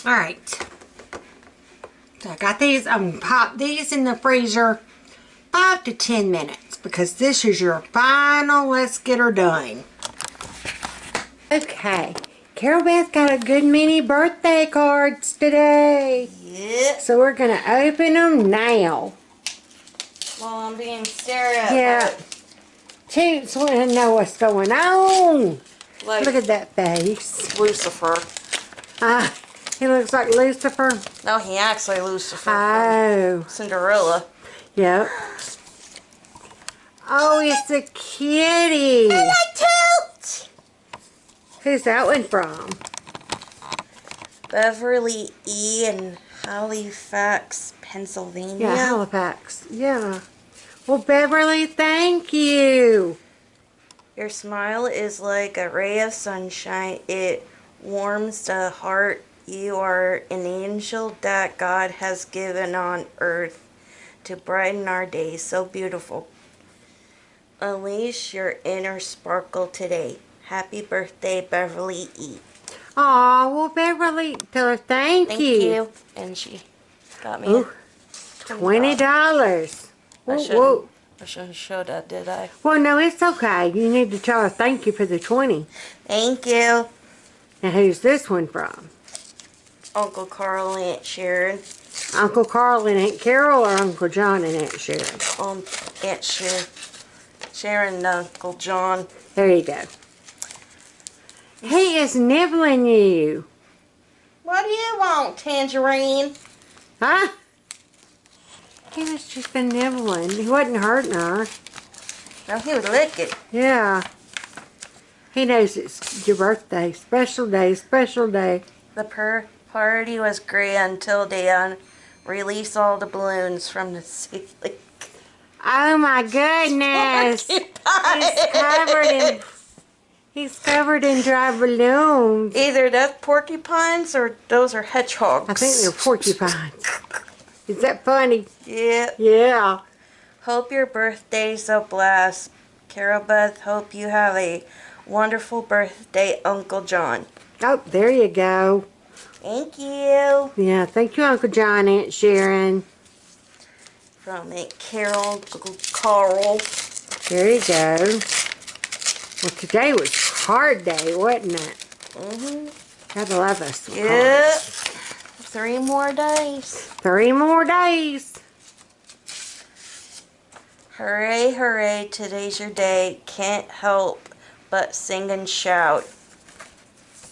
Alright, so I got these. I'm going to pop these in the freezer 5 to 10 minutes, because this is your final let's get her done. Okay, Carol Beth got a good many birthday cards today. Yep. So we're going to open them now. Well, I'm being stared at. Yeah, Toots want to know what's going on. Like Look at that face. Lucifer. He looks like Lucifer. No, he acts like Lucifer. Oh. Cinderella. Yep. Oh, it's a kitty. And I toot! Who's that one from? Beverly E. in Halifax, Pennsylvania. Yeah, Halifax. Yeah. Well, Beverly, thank you. Your smile is like a ray of sunshine. It warms the heart. You are an angel that God has given on earth to brighten our days. So beautiful. Unleash your inner sparkle today. Happy birthday, Beverly E. Aw, well, Beverly, tell her thank you. And she got me Ooh, $20. I shouldn't show that, did I? Well, no, it's okay. You need to tell her thank you for the 20. Thank you. Now, who's this one from? Uncle Carl and Aunt Sharon. Uncle Carl and Aunt Carol, or Uncle John and Aunt Sharon? Aunt Sharon. Sharon and Uncle John. There you go. He is nibbling you. What do you want, Tangerine? Huh? He was just been nibbling. He wasn't hurting her. No, he would lick it. Yeah. He knows it's your birthday. Special day, special day. The party was great until they released all the balloons from the ceiling. Oh my goodness. He's covered in dry balloons. Either that's porcupines or those are hedgehogs. I think they're porcupines. Is that funny? Yeah. Yeah. Hope your birthday's a blast. Carol Beth, hope you have a wonderful birthday, Uncle John. Oh, there you go. Thank you. Yeah, thank you, Uncle John, Aunt Sharon. From Aunt Carol, Uncle Carl. There you go. Well, today was a hard day, wasn't it? Mm-hmm. Gotta love us. Yep. 3 more days. 3 more days. Hooray, hooray, today's your day. Can't help but sing and shout.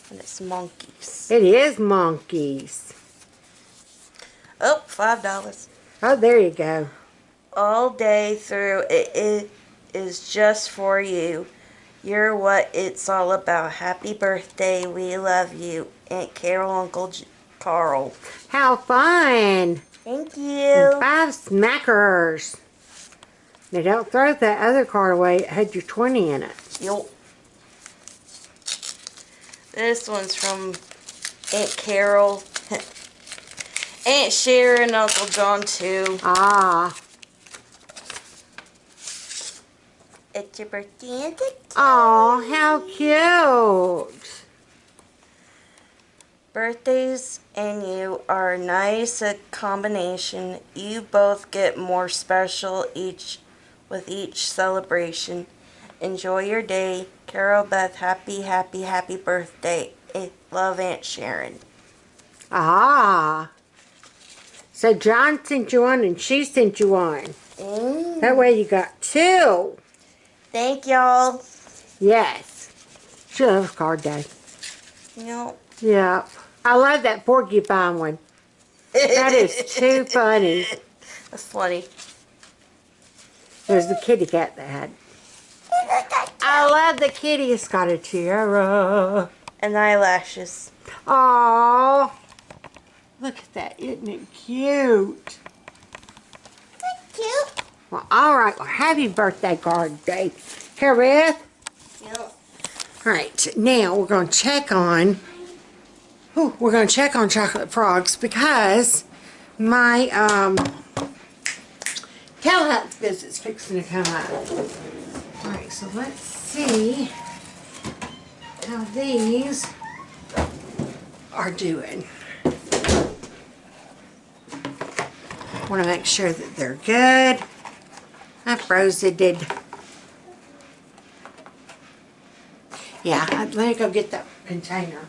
And it's monkeys. It is monkeys. Oh, $5. Oh, there you go. All day through, it is just for you. You're what it's all about. Happy birthday. We love you. Aunt Carol, Uncle Carl. How fun. Thank you. And 5 smackers. Now, don't throw that other card away. It had your 20 in it. Yup. This one's from Aunt Carol. Aunt Sharon, Uncle John, too. Ah. It's your birthday, Aunt. Oh, how cute. Birthdays and you are nice a combination. You both get more special with each celebration. Enjoy your day. Carol Beth, happy, happy, happy birthday. Love, Aunt Sharon. Ah. So John sent you one and she sent you one. That way you got 2. Thank y'all. Yes. She loves card day. Yep. Yeah. I love that porcupine one. That is too funny. That's funny. There's the kitty cat that had. I love the kitty. It's got a tiara. And eyelashes. Aww. Look at that. Isn't it cute? Cute. Well, alright. Well, happy birthday card day. Here, Beth. Yep. Alright. Now, we're going to check on... we're going to check on chocolate frogs because my telehealth visit's fixing to come up. Alright, so let's see how these are doing. Want to make sure that they're good. I froze it. Yeah, let me go get that container.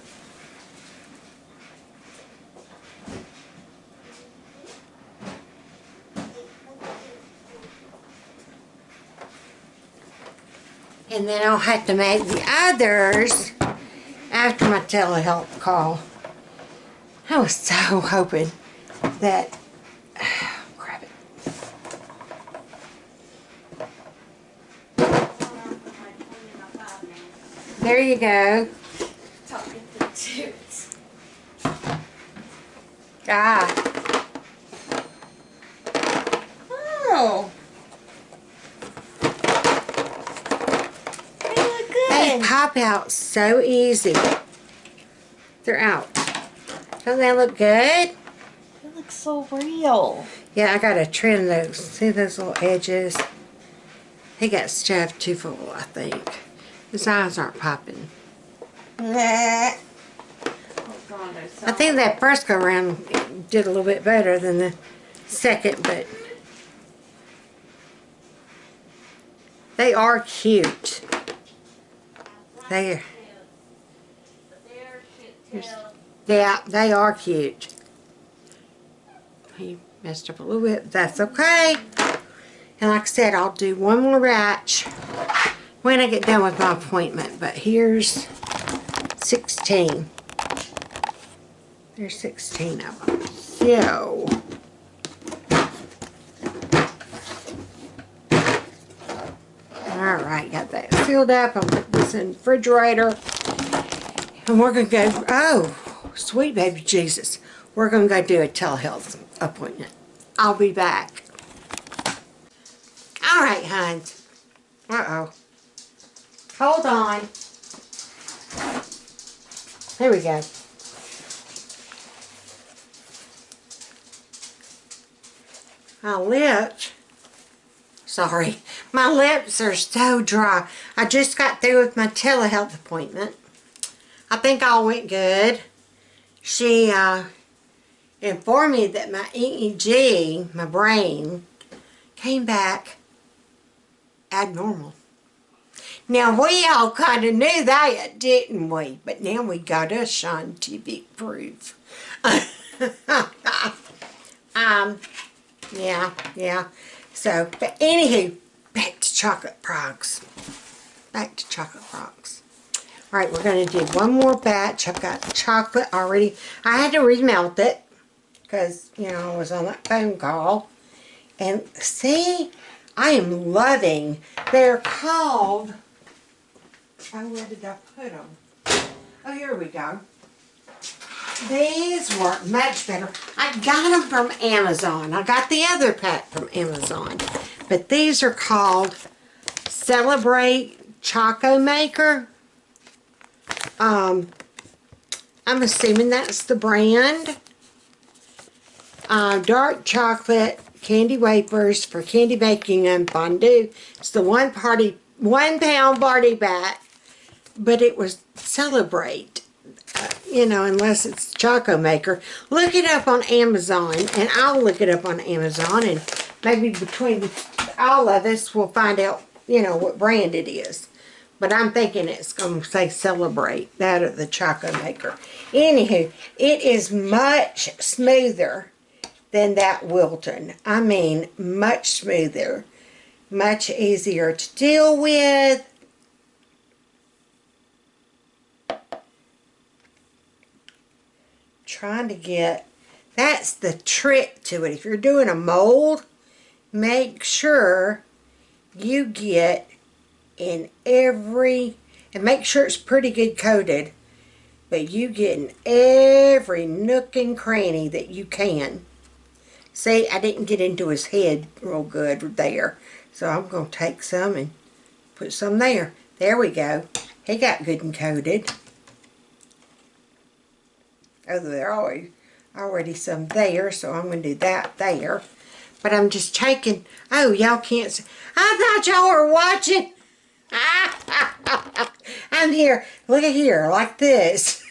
And then I'll have to make the others after my telehealth call. I was so hoping that... grab it. There you go. Ah. Oh. They look They good. pop out so easy. They're out. Don't they look good? They look so real. Yeah, I gotta trim those. See those little edges? He got stuffed too full, I think. His eyes aren't popping. Nah. I think that first go around did a little bit better than the second, but they are cute. Yeah, they are cute. He messed up a little bit, but that's okay. And like I said, I'll do one more batch when I get done with my appointment. But here's 16. There's 16 of them. So, alright, got that filled up. I'll put this in the refrigerator. And we're going to go, oh, sweet baby Jesus. We're going to go do a telehealth appointment. I'll be back. Alright, hons. Uh-oh. Hold on. Here we go. My lips, sorry, my lips are so dry. I just got through with my telehealth appointment. I think all went good. She informed me that my EEG, my brain, came back abnormal. Now, we all kind of knew that, didn't we? But now we got a scientific proof. Yeah. So, but anywho, back to chocolate frogs. Back to chocolate frogs. Alright, we're going to do one more batch. I've got chocolate already. I had to remelt it because, you know, I was on that phone call. And see, I am loving, they're called, oh, where did I put them? Oh, here we go. These work much better. I got them from Amazon. I got the other pack from Amazon. But these are called Celebrate Choco Maker. I'm assuming that's the brand. Dark chocolate candy wafers for candy baking and fondue. It's the 1 pound party pack. But it was Celebrate. You know, unless it's Choco Maker. Look it up on Amazon, and I'll look it up on Amazon, and maybe between all of us we'll find out, you know, what brand it is. But I'm thinking it's going to say Celebrate, that or the Choco Maker. Anywho, it is much smoother than that Wilton. I mean, much smoother, much easier to deal with. Trying to get, that's the trick to it. If you're doing a mold, make sure you get in every, and make sure it's pretty good coated, but you get in every nook and cranny that you can. See, I didn't get into his head real good there, so I'm going to take some and put some there. There we go. He got good and coated. Oh, there already some there, so I'm going to do that there. But I'm just taking, oh, y'all can't see. I thought y'all were watching. I'm here, look at here, like this.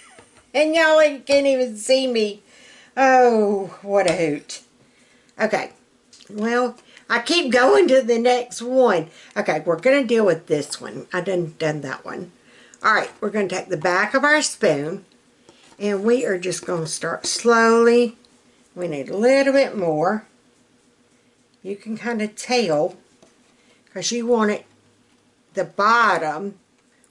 And y'all can't even see me. Oh, what a hoot. Okay, well, I keep going to the next one. Okay, we're going to deal with this one. I done that one. Alright, we're going to take the back of our spoon. And we are just going to start slowly. We need a little bit more. You can kind of tell, because you want it, the bottom,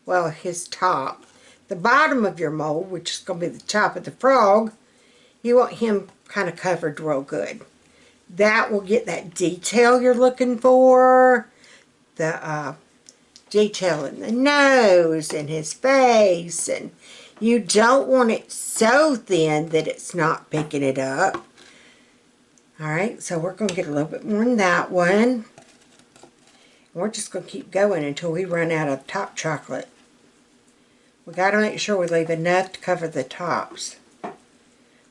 well, his top, the bottom of your mold, which is going to be the top of the frog, you want him kind of covered real good. That will get that detail you're looking for. The detail in the nose and his face, and you don't want it so thin that it's not picking it up. Alright, so we're going to get a little bit more than that one. We're just going to keep going until we run out of top chocolate. We got to make sure we leave enough to cover the tops.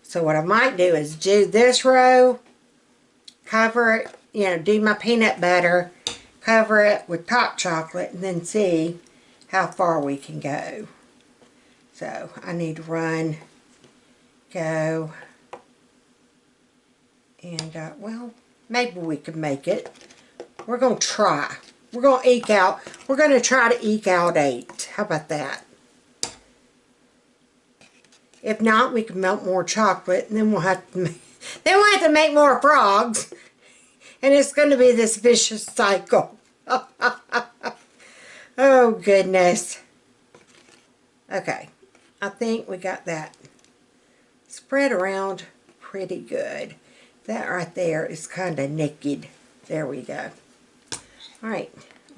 So what I might do is do this row, cover it, you know, do my peanut butter, cover it with top chocolate, and then see how far we can go. So I need to run, go, and well, maybe we can make it. We're going to try. We're going to eke out. We're going to try to eke out 8. How about that? If not, we can melt more chocolate, and then we'll have to make more frogs. And it's going to be this vicious cycle. Oh, goodness. Okay. I think we got that spread around pretty good. That right there is kind of naked. There we go. All right.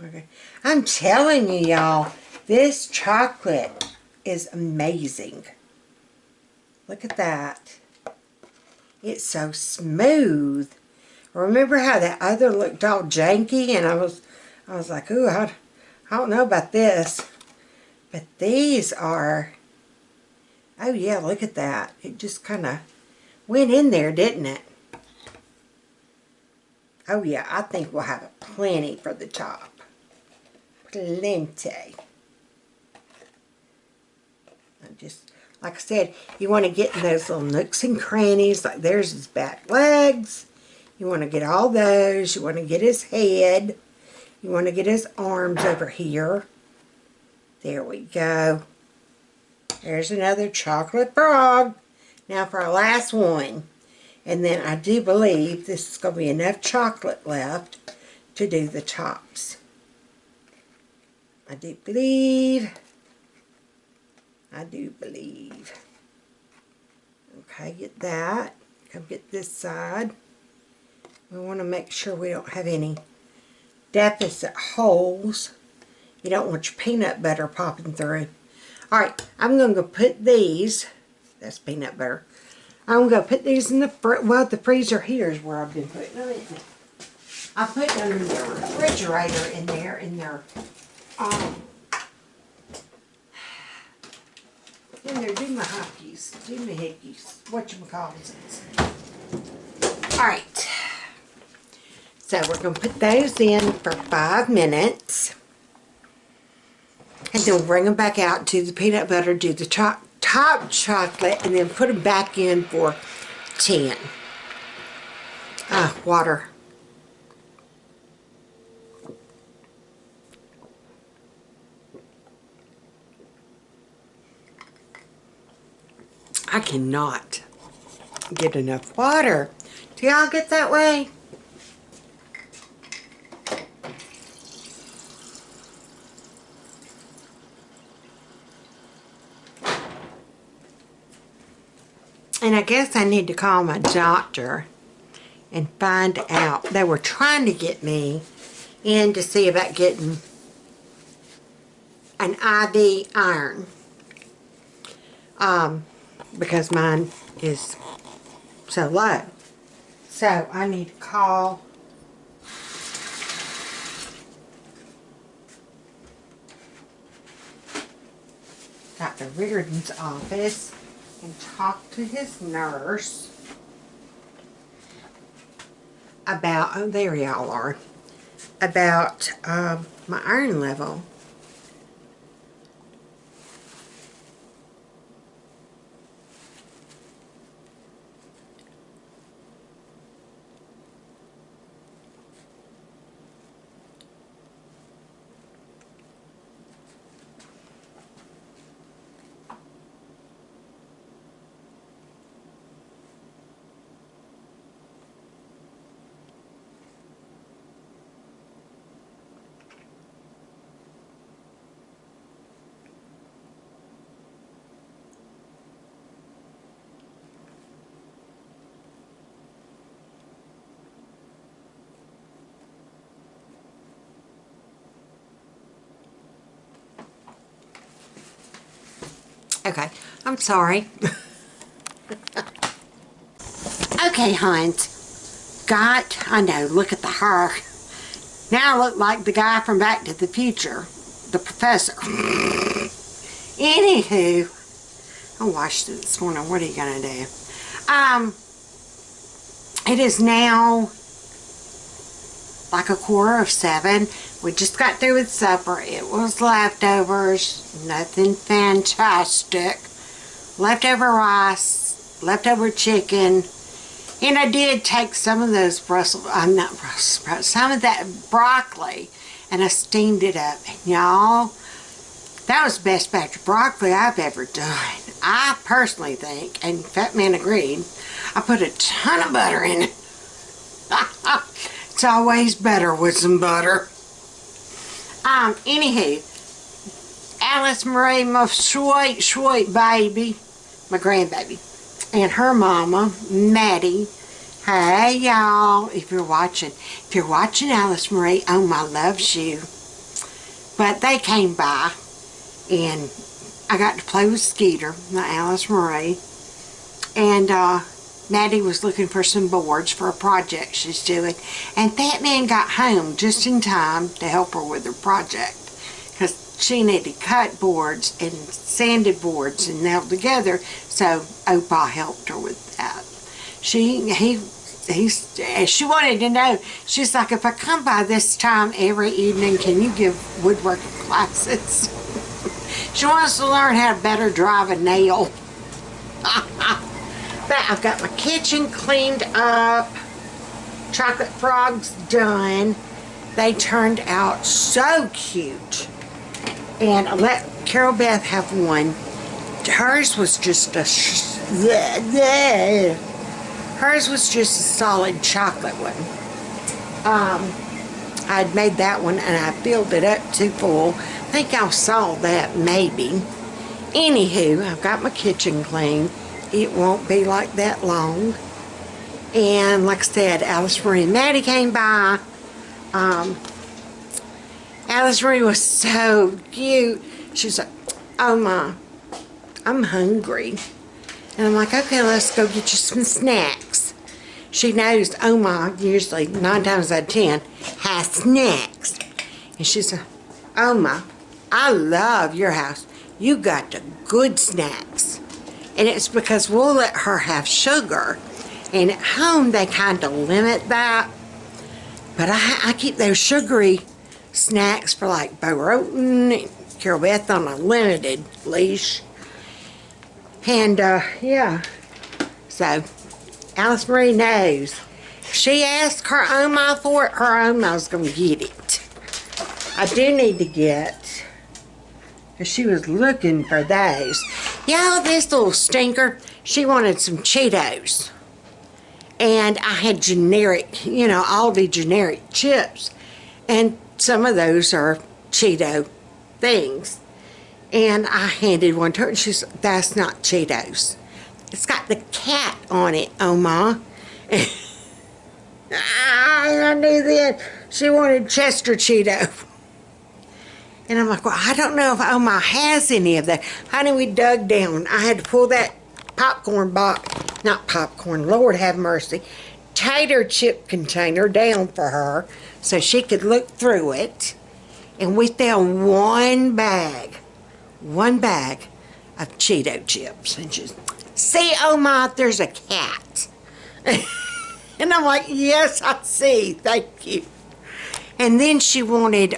Okay. I'm telling you, y'all, this chocolate is amazing. Look at that. It's so smooth. Remember how that other looked all janky, and I was like, ooh, I don't know about this. But these are, oh yeah, look at that. It just kind of went in there, didn't it? Oh yeah, I think we'll have plenty for the top. Plenty. Just, like I said, you want to get in those little nooks and crannies, like there's his back legs. You want to get all those. You want to get his head. You want to get his arms over here. There we go. There's another chocolate frog. Now for our last one. And then I do believe this is going to be enough chocolate left to do the tops. I do believe. Okay, get that. Come get this side. We want to make sure we don't have any deficit holes. You don't want your peanut butter popping through. Alright, I'm going to put these, that's peanut butter, I'm going to put these in the, well, the freezer here is where I've been putting them in. I put them in the refrigerator in there, do my hockeys, do my hickeys, whatchamacallits. Alright, so we're going to put those in for 5 minutes. And then we'll bring them back out, do the peanut butter, do the top chocolate, and then put them back in for 10. Water. I cannot get enough water. Do y'all get that way? And I guess I need to call my doctor and find out. They were trying to get me in to see about getting an IV iron. Because mine is so low. So I need to call Dr. Reardon's office and talk to his nurse about, oh there y'all are, about my iron level. Okay, I'm sorry. Okay, Hans. I know, look at the hair. Now I look like the guy from Back to the Future. The professor. Anywho. I washed it this morning. What are you going to do? It is now like 6:45. We just got through with supper. It was leftovers. Nothing fantastic. Leftover rice. Leftover chicken. And I did take some of those some of that broccoli, and I steamed it up. And y'all, that was the best batch of broccoli I've ever done. I personally think, and Fat Man agreed, I put a ton of butter in it. It's always better with some butter. Anywho, Alice Marie, my sweet, sweet baby, my grandbaby, and her mama, Maddie. Hey, y'all, if you're watching Alice Marie, Oma loves you. But they came by, and I got to play with Skeeter, my Alice Marie, and Maddie was looking for some boards for a project she's doing, and FATMAN got home just in time to help her with her project, because she needed cut boards and sanded boards and nailed together, so Opa helped her with that. She wanted to know, she's like, if I come by this time every evening, can you give woodworking classes? She wants to learn how to better drive a nail. But I've got my kitchen cleaned up. Chocolate frogs done. They turned out so cute. And I let Carol Beth have one. Hers was just a hers was just a solid chocolate one. I'd made that one and I filled it up too full. I think I saw that maybe. Anywho, I've got my kitchen clean. It won't be like that long. And like I said, Alice Marie and Maddie came by. Alice Marie was so cute. She's like, oh ma, I'm hungry. And I'm like, okay, let's go get you some snacks. She knows Oma usually 9 times out of 10 has snacks. And she's like, Oma, I love your house. You got the good snacks. And it's because we'll let her have sugar. And at home they kind of limit that. But I keep those sugary snacks for like Bo Roten and Carol Beth on a limited leash. And yeah, so Alice Marie knows. If she asks her Oma for it, her Oma's going to get it. I do need to get, because she was looking for those. Yeah, this little stinker, she wanted some Cheetos. And I had generic, you know, Aldi generic chips. And some of those are Cheeto things. And I handed one to her, and she said, that's not Cheetos. It's got the cat on it, Oma. I knew that. She wanted Chester Cheeto. And I'm like, well, I don't know if Oma has any of that. Honey, we dug down. I had to pull that popcorn box, not popcorn, Lord have mercy, tater chip container down for her so she could look through it. And we found one bag of Cheeto chips. And she's, see, Oma, there's a cat. And I'm like, yes, I see, thank you. And then she wanted,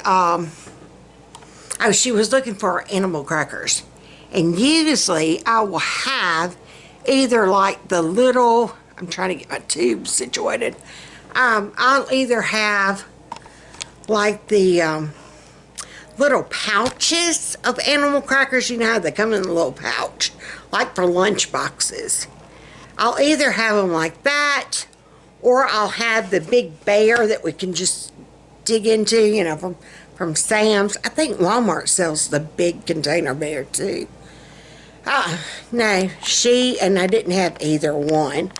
she was looking for animal crackers. And usually I will have either like the little, I'm trying to get my tube situated. I'll either have like the little pouches of animal crackers. You know how they come in a little pouch, like for lunch boxes. I'll either have them like that, or I'll have the big bear that we can just dig into, you know, from Sam's. I think Walmart sells the big container bear too. No, and I didn't have either one.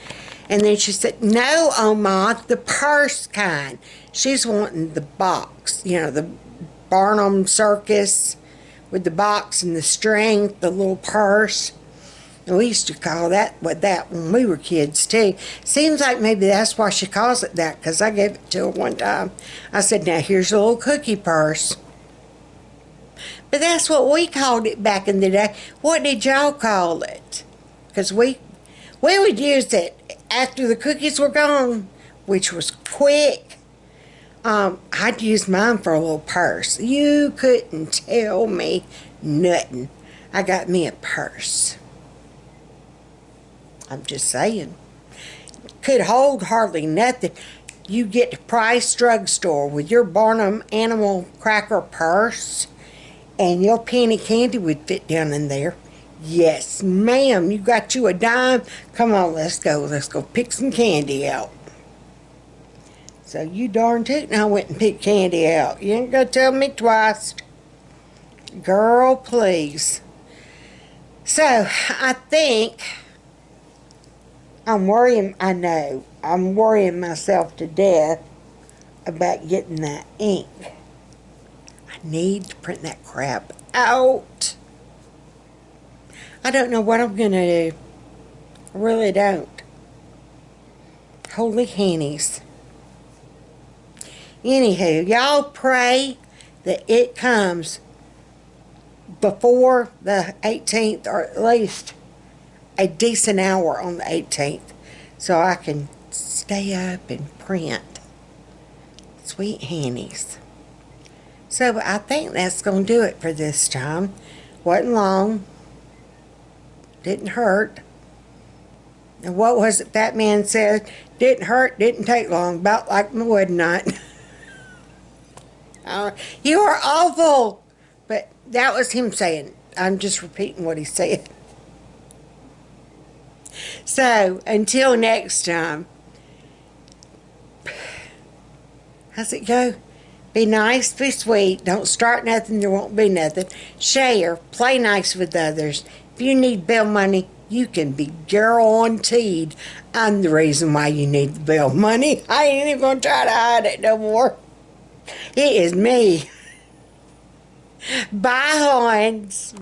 And then she said, no, Oma, the purse kind. She's wanting the box, you know, the Barnum Circus with the box and the string, the little purse. And we used to call that when we were kids too. Seems like maybe that's why she calls it that, because I gave it to her one time. I said, now here's a little cookie purse. But that's what we called it back in the day. What did y'all call it? Because we would use it after the cookies were gone, which was quick. I'd use mine for a little purse. You couldn't tell me nothing. I got me a purse. I'm just saying. Could hold hardly nothing. You get to Price Drugstore with your Barnum Animal Cracker purse, and your penny candy would fit down in there. Yes, ma'am. You got you a dime? Come on, let's go. Let's go pick some candy out. So you darn tootin' I went and picked candy out. You ain't gonna tell me twice. Girl, please. So, I think I'm worrying myself to death about getting that ink. I need to print that crap out. I don't know what I'm gonna do. I really don't. Holy hennies. Anywho, y'all pray that it comes before the 18th, or at least a decent hour on the 18th, so I can stay up and print. Sweet hennies. So I think that's going to do it for this time. Wasn't long. Didn't hurt. And what was it Fat Man said? Didn't hurt, didn't take long. About like my wedding night. You are awful. But that was him saying. I'm just repeating what he said. So, until next time. How's it go? Be nice, be sweet. Don't start nothing, there won't be nothing. Share. Play nice with others. If you need bill money, you can be guaranteed I'm the reason why you need the bill money. I ain't even going to try to hide it no more. It is me. Bye, Hans.